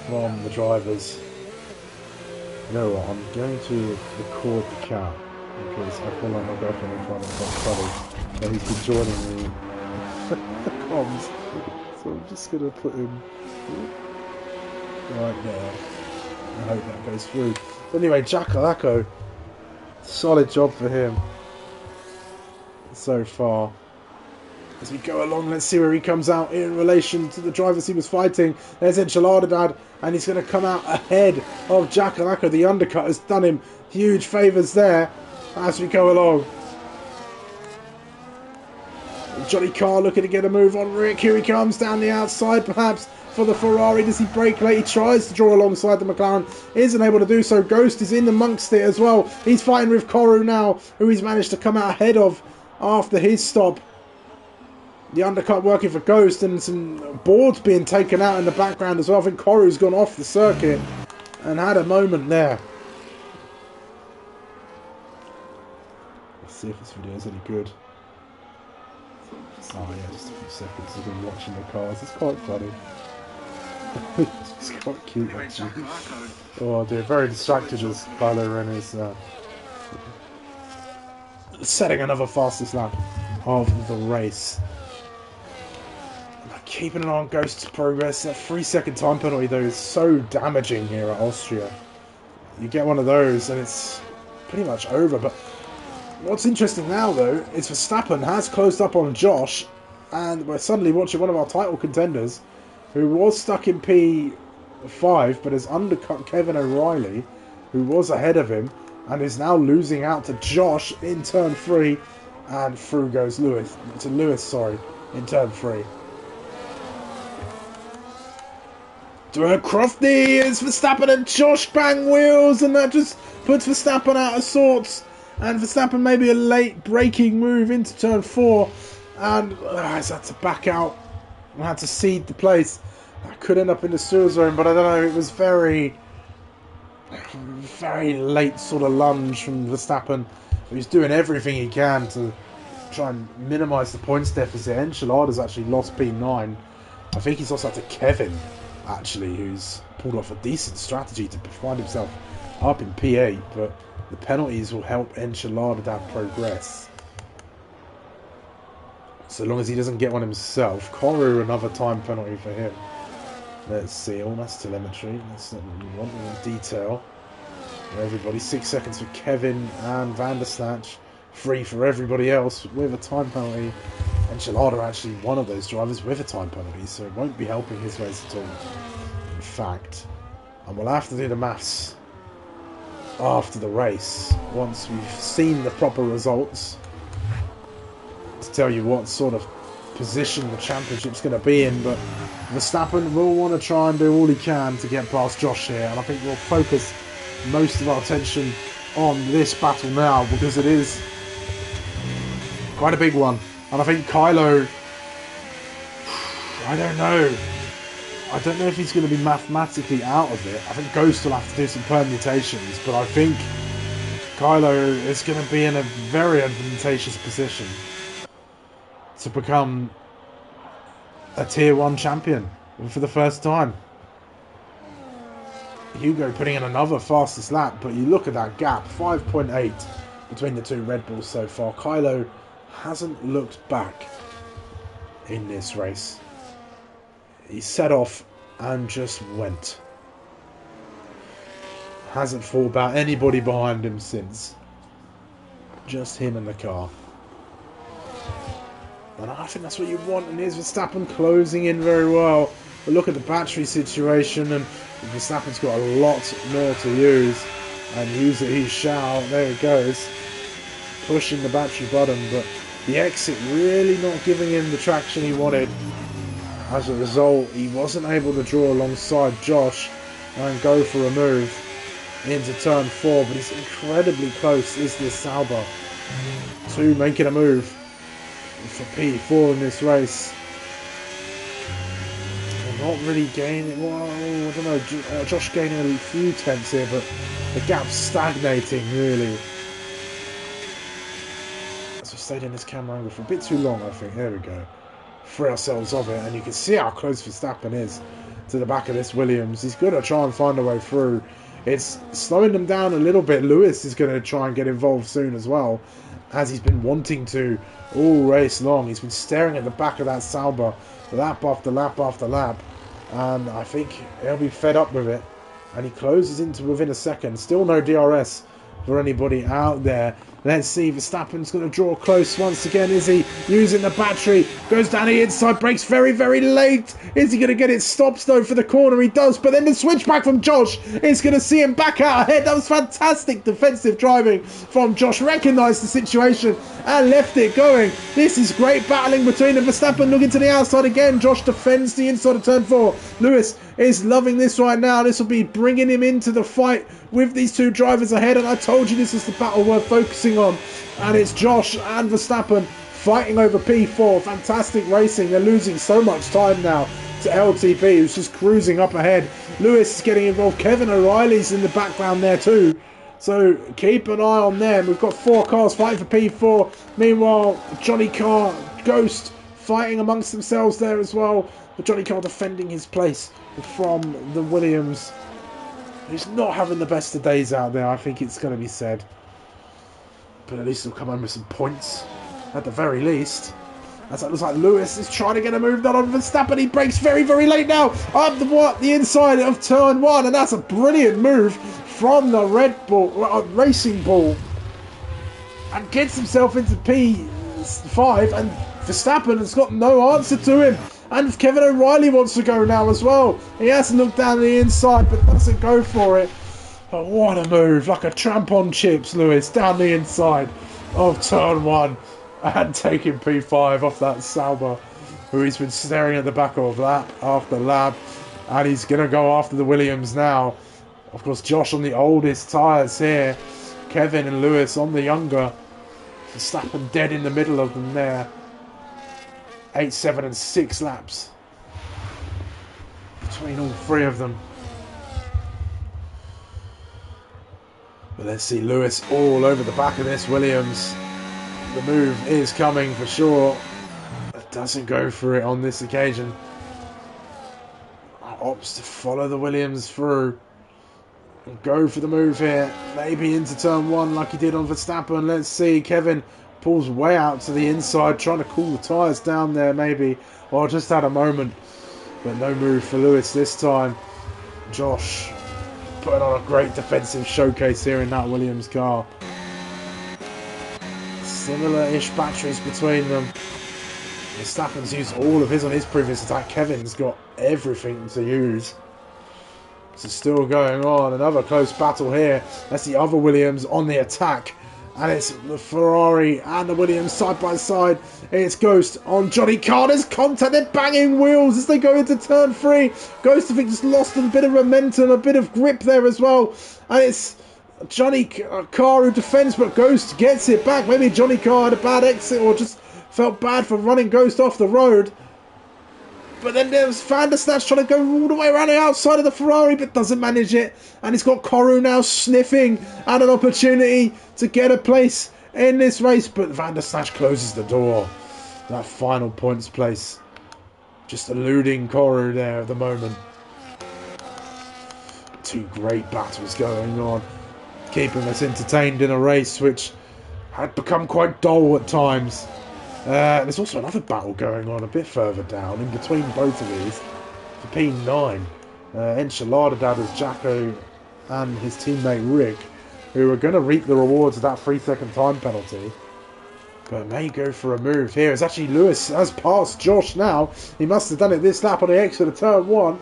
from the drivers. You know what, I'm going to record the cat because I feel like my girlfriend will find it quite funny that he's been joining me the comms. So I'm just going to put him right there. I hope that goes through. But anyway, Jackalaco, solid job for him so far. As we go along, let's see where he comes out in relation to the drivers he was fighting. There's Enchiladadad, and he's going to come out ahead of Jackalaco. The undercut has done him huge favours there as we go along. Johnny Carr looking to get a move on Rick. Here he comes down the outside, perhaps for the Ferrari. Does he brake late? He tries to draw alongside the McLaren. Isn't able to do so. Ghost is in the amongst it as well. He's fighting with Koru now, who he's managed to come out ahead of after his stop. The undercut working for Ghost, and some boards being taken out in the background as well. I think Koru's gone off the circuit and had a moment there. Let's see if this video is any good. Oh yeah, just a few seconds of him watching the cars. It's quite funny. It's quite cute actually. Oh dear, very distracted as Kylo Ren is setting another fastest lap of the race. Keeping an eye on Ghost's progress. That 3-second time penalty though is so damaging here at Austria. You get one of those and it's pretty much over. But what's interesting now though is Verstappen has closed up on Josh, and we're suddenly watching one of our title contenders who was stuck in P5 but has undercut Kevin O'Reilly, who was ahead of him, and is now losing out to Josh in turn 3, and through goes Lewis in turn 3. To Crofty is Verstappen, and Josh bang wheels, and that just puts Verstappen out of sorts. And Verstappen maybe a late braking move into turn 4, and he's had to back out. I had to cede the place. I could end up in the sewer zone, but I don't know. It was very late sort of lunge from Verstappen. He's doing everything he can to try and minimise the points deficit. Enchilada's actually lost P9. I think he's lost out to Kevin, actually, who's pulled off a decent strategy to find himself up in P8, but the penalties will help Enchilada progress. So long as he doesn't get one himself. Koru, another time penalty for him. Let's see, all that's telemetry. That's not what we want. We want detail. Everybody, 6 seconds for Kevin and Vandersnatch. 3 for everybody else with a time penalty. Enchilada actually one of those drivers with a time penalty, so it won't be helping his race at all, in fact. And we'll have to do the maths after the race, once we've seen the proper results, to tell you what sort of position the championship's going to be in. But Verstappen will want to try and do all he can to get past Josh here, and I think we'll focus most of our attention on this battle now, because it is quite a big one. And I think Kylo, I don't know if he's going to be mathematically out of it. I think Ghost will have to do some permutations, but I think Kylo is going to be in a very advantageous position to become a Tier 1 champion for the first time. Hugo putting in another fastest lap, but you look at that gap, 5.8 between the two Red Bulls so far. Kylo hasn't looked back in this race. He set off and just went. Hasn't thought about anybody behind him since. Just him and the car. And I think that's what you want. And here's Verstappen closing in very well. But look at the battery situation, and Verstappen's got a lot more to use. And use it he shall. There it goes. Pushing the battery button, but the exit really not giving him the traction he wanted. As a result, he wasn't able to draw alongside Josh and go for a move into turn 4, but it's incredibly close, is this Sauber, to making a move for P4 in this race. Not really gaining, well, I don't know, Josh gaining a few tenths here, but the gap's stagnating, really. As we stayed in this camera angle for a bit too long, I think. There we go. Free ourselves of it, and you can see how close Verstappen is to the back of this Williams. He's going to try and find a way through. It's slowing them down a little bit. Lewis is going to try and get involved soon as well, as he's been wanting to all race long. He's been staring at the back of that Sauber lap after lap after lap, and I think he'll be fed up with it. And he closes into within a second. Still no DRS for anybody out there. Let's see, Verstappen's going to draw close once again. Is he using the battery? Goes down the inside, brakes very, very late. Is he going to get it? Stops though for the corner. He does, but then the switchback from Josh is going to see him back out ahead. That was fantastic defensive driving from Josh. Recognised the situation and left it going. This is great battling between them. Verstappen looking to the outside again. Josh defends the inside of turn 4. Lewis is loving this right now. This will be bringing him into the fight with these two drivers ahead, and I told you this is the battle worth focusing on. And it's Josh and Verstappen fighting over P4. Fantastic racing. They're losing so much time now to LTP, who's just cruising up ahead. Lewis is getting involved. Kevin O'Reilly's in the background there too, so keep an eye on them. We've got 4 cars fighting for P4. Meanwhile, Johnny Carr, Ghost fighting amongst themselves there as well. But Johnny Carr defending his place from the Williams. He's not having the best of days out there, I think it's going to be said. But at least he'll come home with some points, at the very least. As it looks like Lewis is trying to get a move done on Verstappen. He breaks very, very late now. Up the inside of turn 1. And that's a brilliant move from the Red Bull, Racing Bull. And gets himself into P5. And Verstappen has got no answer to him. And Kevin O'Reilly wants to go now as well. He has to look down the inside, but doesn't go for it. But what a move, like a tramp on chips, Lewis, down the inside of turn 1. And taking P5 off that Sauber, who he's been staring at the back of lap after lap. And he's going to go after the Williams now. Of course, Josh on the oldest tyres here. Kevin and Lewis on the younger. Verstappen dead in the middle of them there. 8, 7 and 6 laps between all 3 of them. But let's see, Lewis all over the back of this Williams. The move is coming for sure. It doesn't go for it on this occasion. Opts to follow the Williams through and go for the move here. Maybe into turn 1 like he did on Verstappen. Let's see, Kevin pulls way out to the inside, trying to cool the tyres down there maybe, or just had a moment, but no move for Lewis this time. Josh putting on a great defensive showcase here in that Williams car. Similar-ish batteries between them. Verstappen's used all of his on his previous attack. Kevin's got everything to use. This is still going on. Another close battle here. That's the other Williams on the attack. And it's the Ferrari and the Williams side by side. It's Ghost on Johnny Carter's contact. They're banging wheels as they go into turn 3. Ghost, I think, just lost a bit of momentum, a bit of grip there as well. And it's Johnny Carr who defends, but Ghost gets it back. Maybe Johnny Carr had a bad exit or just felt bad for running Ghost off the road. But then there's Van der Snatch trying to go all the way around the outside of the Ferrari, but doesn't manage it. And he's got Koru now sniffing at an opportunity to get a place in this race. But Van der Snatch closes the door. That final points place. Just eluding Koru there at the moment. 2 great battles going on. Keeping us entertained in a race which had become quite dull at times. There's also another battle going on a bit further down in between both of these for P9. Enchilada Dadda's Jacko and his teammate Rick, who are going to reap the rewards of that 3-second time penalty. but may go for a move here. It's actually Lewis has passed Josh now. He must have done it this lap on the exit of turn 1.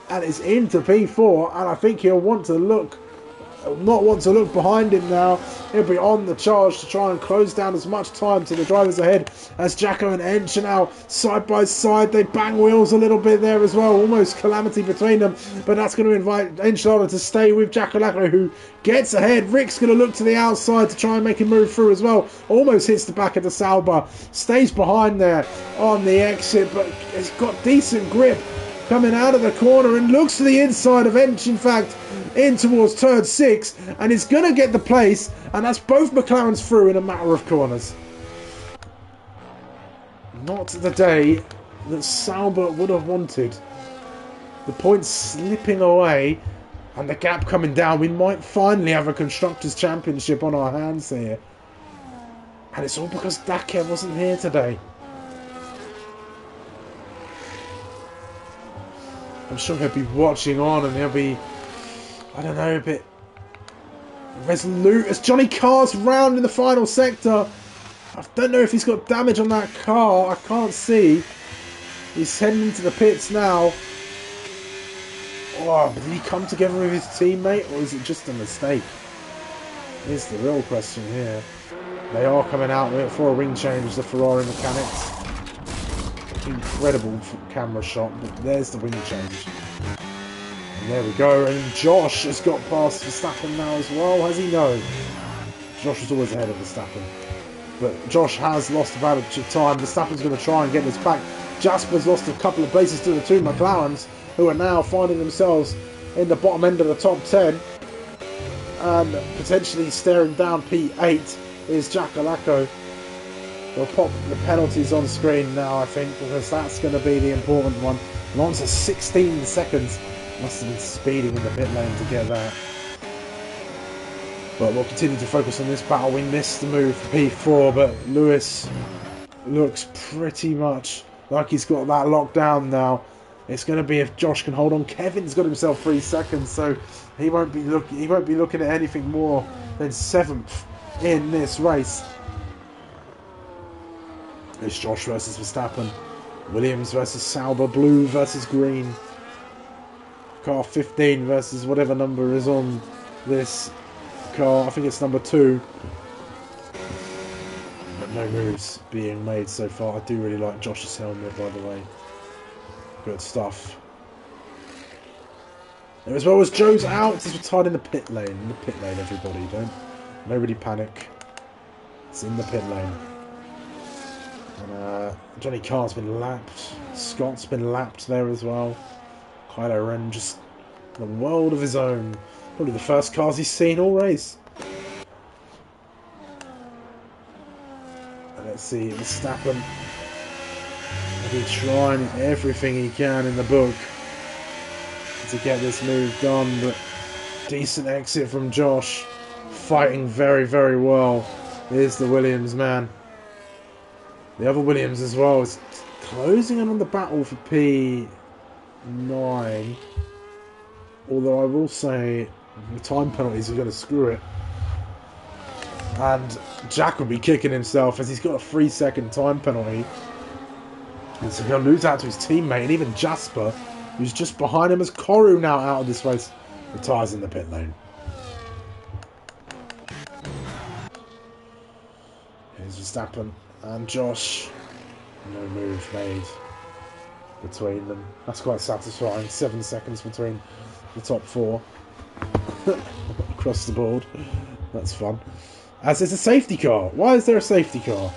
And it's into P4, and I think he'll not want to look behind him now. He'll be on the charge to try and close down as much time to the drivers ahead as Jacko and Ench are now side by side. They bang wheels a little bit there as well, almost calamity between them, but that's going to invite Enchilada to stay with Jacko Lacko, who gets ahead. Rick's going to look to the outside to try and make him move through as well. Almost hits the back of the Sauber, stays behind there on the exit, but it's got decent grip coming out of the corner and looks to the inside of Ench, in fact, in towards turn 6, and is going to get the place, and that's both McLarens through in a matter of corners. Not the day that Sauber would have wanted. The points slipping away and the gap coming down. We might finally have a Constructors' Championship on our hands here. And it's all because Daker wasn't here today. I'm sure he'll be watching on and he'll be, I don't know, a bit resolute as Johnny Carr's round in the final sector. I don't know if he's got damage on that car. I can't see. He's heading into the pits now. Oh, did he come together with his teammate, or is it just a mistake? Here's the real question here. They are coming out for a ring change, the Ferrari mechanics. Incredible camera shot, but there's the wing change. And there we go, and Josh has got past Verstappen now as well, has he? No. Josh was always ahead of Verstappen. But Josh has lost a bit of time. Verstappen's going to try and get this back. Jasper's lost a couple of places to the two McLarens, who are now finding themselves in the bottom end of the top 10. And potentially staring down P8 is Jack Alacco. We'll pop the penalties on screen now, I think, because that's going to be the important one. Alonso 16 seconds. Must have been speeding in the pit lane to get that. But we'll continue to focus on this battle. We missed the move for P4, but Lewis looks pretty much like he's got that locked down now. It's going to be if Josh can hold on. Kevin's got himself 3 seconds, so he won't be looking at anything more than 7th in this race. It's Josh versus Verstappen. Williams versus Sauber. Blue versus green. Car 15 versus whatever number is on this car. I think it's number 2. But no moves being made so far. I do really like Josh's helmet, by the way. Good stuff. And as well as Joe's out, he's retired in the pit lane. In the pit lane, everybody. Nobody panic. It's in the pit lane. And Johnny Carr's been lapped. Scott's been lapped there as well. Kylo Ren just in a world of his own. Probably the first cars he's seen all race. And let's see, Verstappen will be trying everything he can in the book to get this move done, but decent exit from Josh. Fighting very, very well. Here's the Williams man. The other Williams as well is closing in on the battle for P9. Although I will say the time penalties are going to screw it. And Jack will be kicking himself as he's got a 3-second time penalty. And so he'll lose out to his teammate, and even Jasper, who's just behind him, as Koru now out of this race, retires in the pit lane. Here's Verstappen and Josh. No move made between them. That's quite satisfying. 7 seconds between the top 4 across the board. That's fun. As there's a safety car. Why is there a safety car?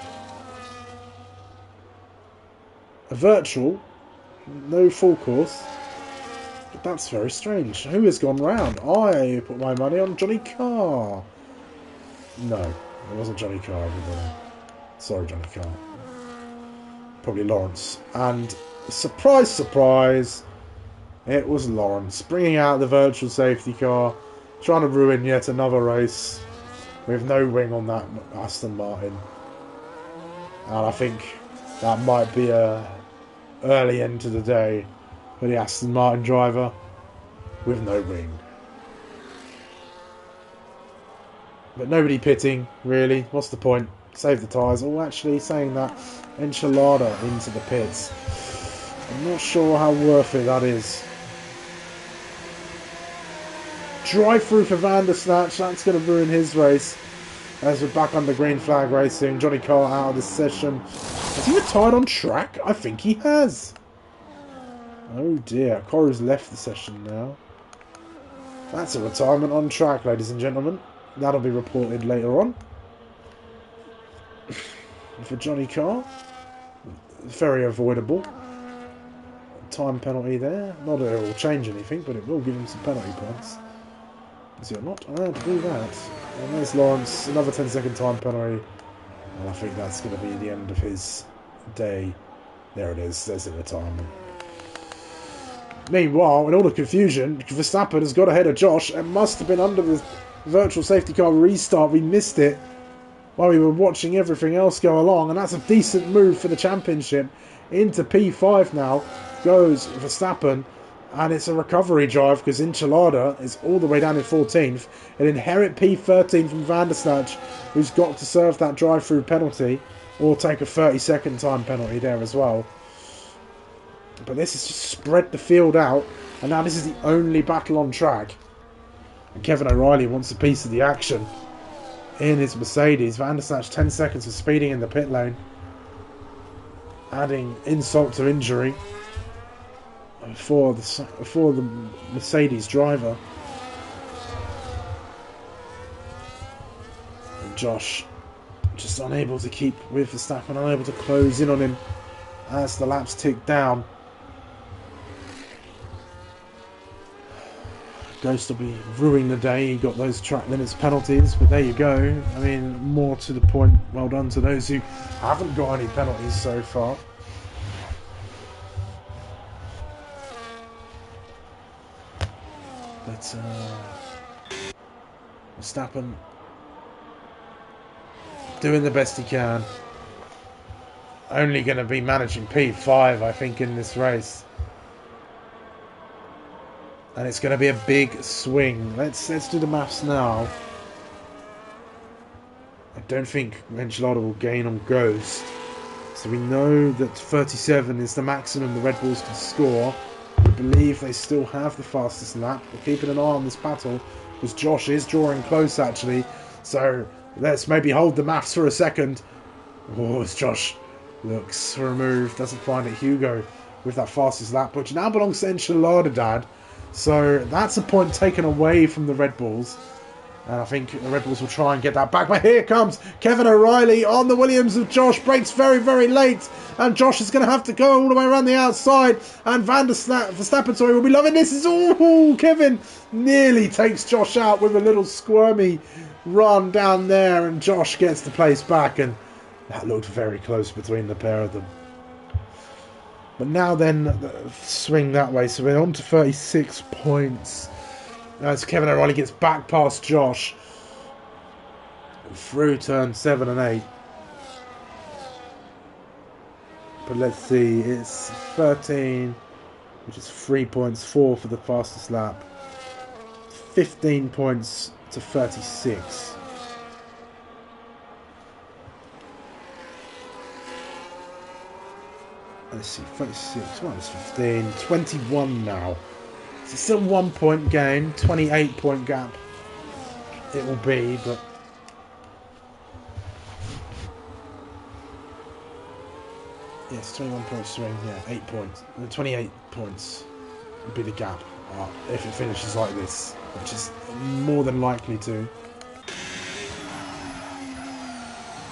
A virtual, no full course. But that's very strange. Who has gone round? I put my money on Johnny Carr. No, it wasn't Johnny Carr, everybody. Sorry, Johnny Carr. Probably Lawrence. And surprise, surprise, it was Lawrence bringing out the virtual safety car, trying to ruin yet another race with no wing on that Aston Martin. And I think that might be a early end to the day for the Aston Martin driver with no wing. But nobody pitting, really. What's the point? save the tyres. Oh, actually, saying that, enchilada into the pits. I'm not sure how worth it that is. Drive through for Van der Snatch. That's going to ruin his race. As we're back under green flag racing. Johnny Carr out of this session. Has he retired on track? I think he has. Oh dear. Carr's left the session now. That's a retirement on track, ladies and gentlemen. That'll be reported later on. For Johnny Carr. Very avoidable. Time penalty there. Not that it will change anything, but it will give him some penalty points. Is he not allowed to do that? And there's Lawrence, another 10-second time penalty. And I think that's going to be the end of his day. There it is, there's the retirement. Meanwhile, in all the confusion, Verstappen has got ahead of Josh. It must have been under the virtual safety car restart. We missed it while we were watching everything else go along. And that's a decent move for the championship. Into P5 now goes Verstappen. And it's a recovery drive because Enchilada is all the way down in 14th. An inherit P13 from Van der Snatch, who's got to serve that drive-through penalty or take a 30-second time penalty there as well. But this has just spread the field out, and now this is the only battle on track. And Kevin O'Reilly wants a piece of the action in his Mercedes. Van der Snatch 10 seconds for speeding in the pit lane, adding insult to injury for the Mercedes driver. And Josh just unable to keep with Verstappen, unable to close in on him as the laps tick down. Ghost will be ruining the day. He got those track limits penalties, but there you go. I mean, more to the point, well done to those who haven't got any penalties so far. But Verstappen doing the best he can. Only going to be managing P5, I think, in this race. And it's going to be a big swing. Let's do the maths now. I don't think Enchilada will gain on Ghost. So we know that 37 is the maximum the Red Bulls can score. We believe they still have the fastest lap. We're keeping an eye on this battle because Josh is drawing close actually. So let's maybe hold the maths for a second. Oh, as Josh looks for a move, doesn't find it. Hugo with that fastest lap, which now belongs to Enchilada Dad. So that's a point taken away from the Red Bulls. And I think the Red Bulls will try and get that back. But here comes Kevin O'Reilly on the Williams of Josh. Brakes very, very late. And Josh is going to have to go all the way around the outside. And Verstappen, sorry, will be loving this. Kevin nearly takes Josh out with a little squirmy run down there. And Josh gets the place back. And that looked very close between the pair of them. But now then, swing that way. So we're on to 36 points. As Kevin O'Reilly gets back past Josh. Through turn 7 and 8. But let's see, it's 13, which is 3 points, 4 for the fastest lap. 15 points to 36. Let's see, 36 minus 15, 21 now. So still 1 point gain, 28 point gap it will be, but yes, 21 point swing, yeah, 8 points, 28 points would be the gap if it finishes like this, which is more than likely to.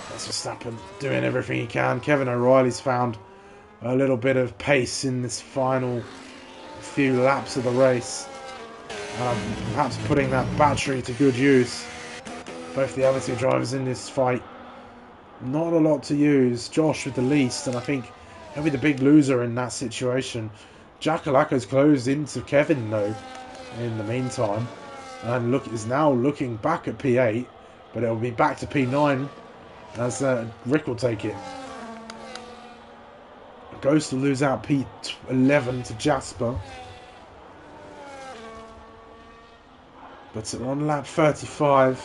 That's Verstappen doing everything he can. Kevin O'Reilly's found a little bit of pace in this final few laps of the race, perhaps putting that battery to good use. Both the other two drivers in this fight, not a lot to use. Josh with the least, and I think he'll be the big loser in that situation. Jackalacco's closed into Kevin though in the meantime, and is now looking back at P8, but it'll be back to P9 as Rick will take it. Ghost will lose out P11 to Jasper. But on lap 35,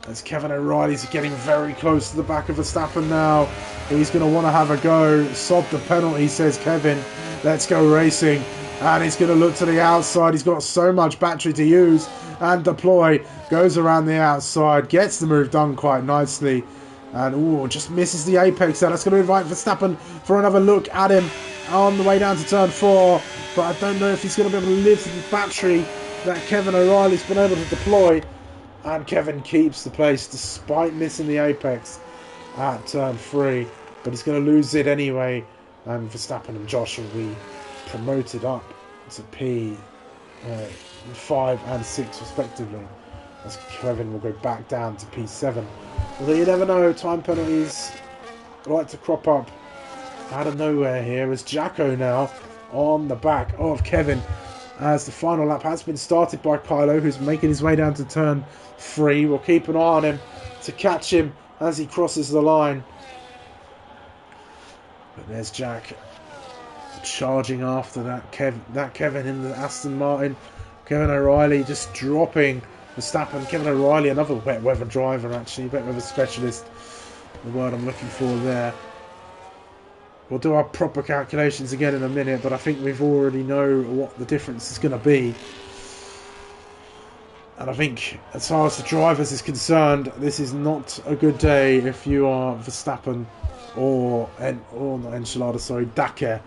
As Kevin O'Reilly's getting very close to the back of Verstappen now. He's going to want to have a go. Sod the penalty, says Kevin. Let's go racing. And he's going to look to the outside. He's got so much battery to use and deploy. Goes around the outside. Gets the move done quite nicely. And just misses the apex there. That's going to invite Verstappen for another look at him on the way down to turn 4. But I don't know if he's going to be able to lift the battery that Kevin O'Reilly's been able to deploy. And Kevin keeps the place despite missing the apex at turn 3. But he's going to lose it anyway. And Verstappen and Josh will be promoted up to P5 and 6 respectively. As Kevin will go back down to P7. Although you never know, time penalties like to crop up out of nowhere here. As Jacko now on the back of Kevin. As the final lap has been started by Kylo, who's making his way down to turn 3. We'll keep an eye on him to catch him as he crosses the line. But there's Jack charging after that Kevin in the Aston Martin. Kevin O'Reilly just dropping Verstappen. Kevin O'Reilly, another wet weather driver actually, wet weather specialist, the word I'm looking for there. We'll do our proper calculations again in a minute, but I think we've already know what the difference is going to be. And I think, as far as the drivers is concerned, this is not a good day if you are Verstappen or not Enchilada, sorry, Dakar.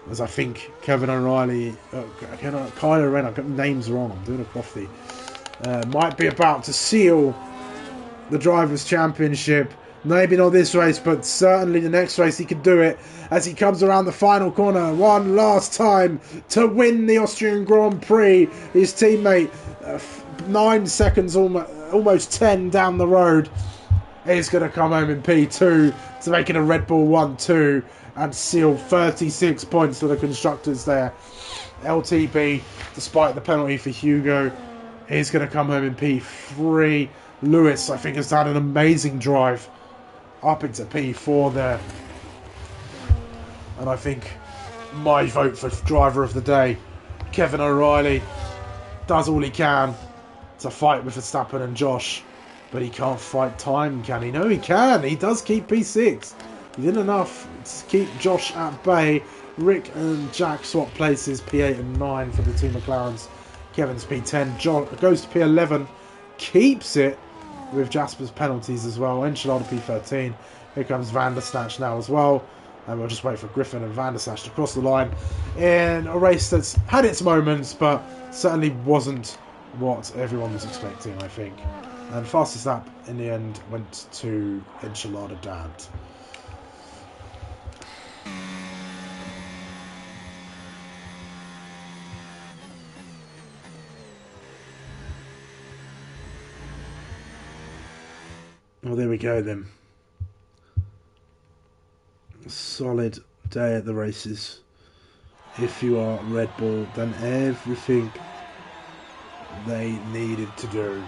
As I think Kevin O'Reilly, Kylo Ren, I've got names wrong, I'm doing a coffee, might be about to seal the Drivers' Championship. Maybe not this race, but certainly the next race he could do it as he comes around the final corner one last time to win the Austrian Grand Prix. His teammate, 9 seconds, almost 10 down the road, is going to come home in P2 to make it a Red Bull 1-2 and seal 36 points for the constructors there. LTB, despite the penalty for Hugo, is going to come home in P3. Lewis, I think, has done an amazing drive up into P4 there. And I think my vote for driver of the day, Kevin O'Reilly, does all he can to fight with Verstappen and Josh. But he can't fight time, can he? No, he can. He does keep P6. He did enough to keep Josh at bay. Rick and Jack swap places, P8 and 9 for the two McLarens. Kevin's P10. John goes to P11. Keeps it with Jasper's penalties as well. Enchilada P13. Here comes Van der Snatch now as well. And we'll just wait for Griffin and Van der Snatch to cross the line in a race that's had its moments, but certainly wasn't what everyone was expecting, I think. And fastest lap in the end went to Enchilada Dad. Well, there we go then. A solid day at the races. If you are Red Bull, done everything they needed to do.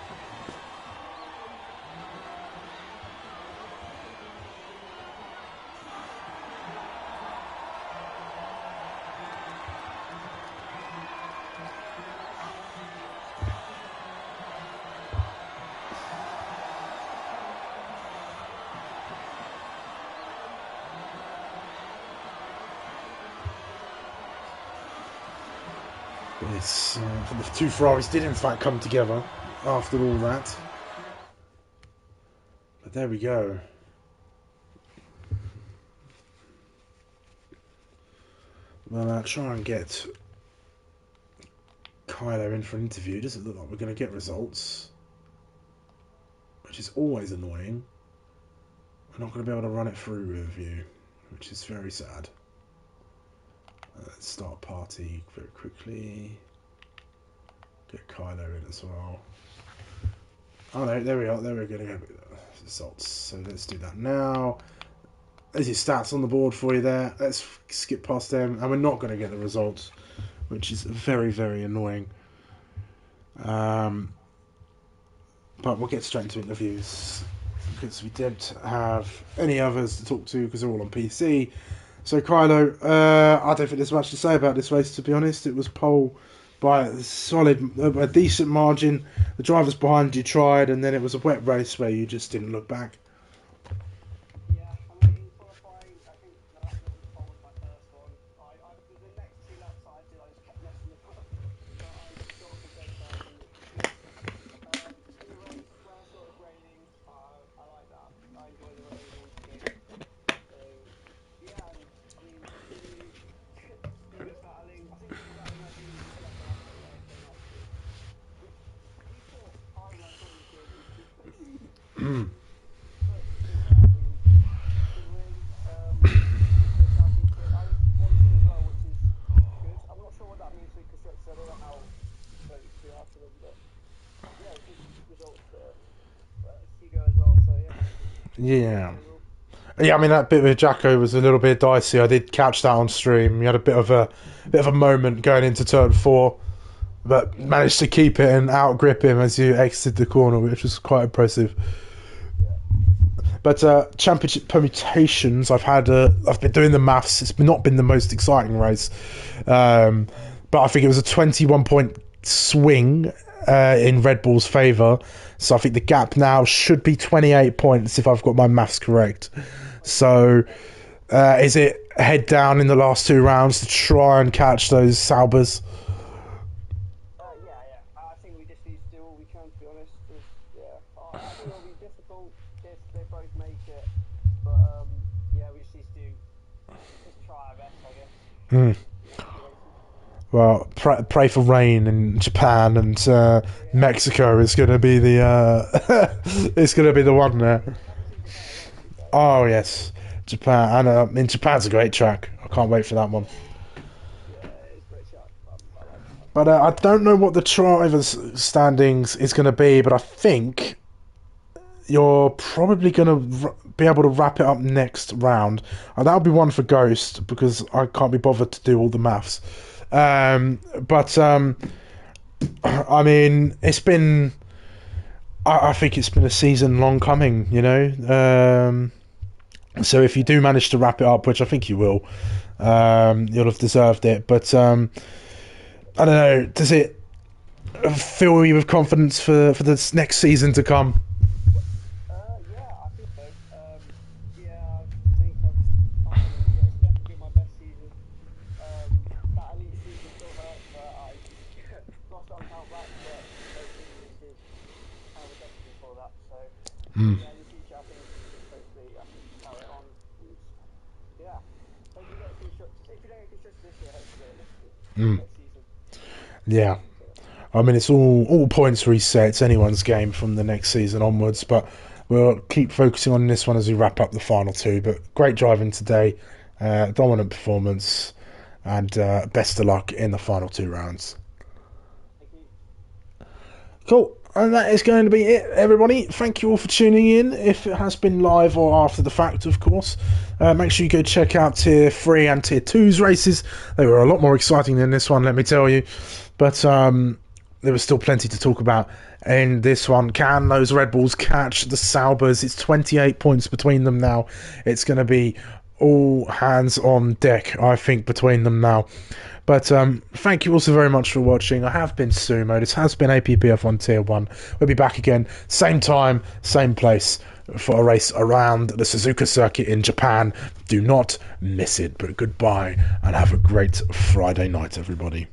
The two Ferraris did in fact come together after all that. But there we go. Well, I'll try and get Kylo in for an interview. Does it look like we're going to get results? Which is always annoying. We're not going to be able to run it through with you, which is very sad. Let's start party very quickly. Get Kylo in as well. Oh no, there we are. There we're going to get results. So let's do that now. There's your stats on the board for you there. Let's skip past them. And we're not going to get the results, which is very, very annoying. But we'll get straight into interviews, because we didn't have any others to talk to because they're all on PC. So Kylo, I don't think there's much to say about this race, to be honest. It was pole by a decent margin. The drivers behind you tried, and then it was a wet race where you just didn't look back. Yeah, I mean, in qualifying, I think the lap that was on was my first one. The next two laps I did, I just kept messing them up. But I got a good base starting, which was good. In the race, when I saw it was raining, I like that. I enjoy the rain on stream. So, yeah, and I mean, Hugo's battling. I think Hugo's battling ideally with Checo after the APPF1 actually, which he thought harder than I thought he was going to, to be honest. But yeah, I mean, good win. UK Championship. And it's 1-2 as well, which is good. I'm not sure what that means for the constructors. I don't know how votes do after them, but yeah, good results for Hugo as well. So yeah. Yeah, I mean that bit with Jacko was a little bit dicey. I did catch that on stream. He had a bit of a moment going into turn 4, but managed to keep it and outgrip him as you exited the corner, which was quite impressive. But championship permutations, I've been doing the maths. It's not been the most exciting race, but I think it was a 21-point swing in Red Bull's favour. So I think the gap now should be 28 points if I've got my maths correct. So is it head down in the last 2 rounds to try and catch those Saubers? Yeah. I think we just need to do all we can, to be honest. I think it'll be difficult if they both make it. But yeah, we just need to just try our best, I guess. Well, pray for rain in Japan, and Mexico is going to be it's going to be the one there. Oh yes, Japan, and Japan's a great track. I can't wait for that one. Yeah, it's a great track. I like it. But I don't know what the drivers' standings is going to be, but I think you're probably going to be able to wrap it up next round. That'll be one for Ghost, because I can't be bothered to do all the maths. But I mean, it's been. I think it's been a season long coming, you know. So if you do manage to wrap it up, which I think you will, you'll have deserved it. But I don't know. Does it fill you with confidence for this next season to come? Yeah, I think so. Yeah, I think it's definitely been my best season. That elite season still hurt, but I lost on count back, but hopefully this is kind of redemption for that. So yeah, in the future I think hopefully I can carry it on. And, yeah, hopefully get constructors. If you don't get constructors this year, hopefully next season. Yeah. I mean, it's all points reset. It's anyone's game from the next season onwards, but we'll keep focusing on this one as we wrap up the final 2. But great driving today, dominant performance, and best of luck in the final 2 rounds. Thank you. Cool. And that is going to be it, everybody. Thank you all for tuning in, if it has been live or after the fact, of course. Make sure you go check out Tier 3 and Tier 2's races. They were a lot more exciting than this one, let me tell you. But there was still plenty to talk about in this one. Can those Red Bulls catch the Saubers? It's 28 points between them now. It's going to be all hands on deck, I think, between them now. But thank you also very much for watching. I have been Sumo. This has been APPF1 Tier 1. We'll be back again, same time, same place, for a race around the Suzuka circuit in Japan. Do not miss it. But goodbye, and have a great Friday night, everybody.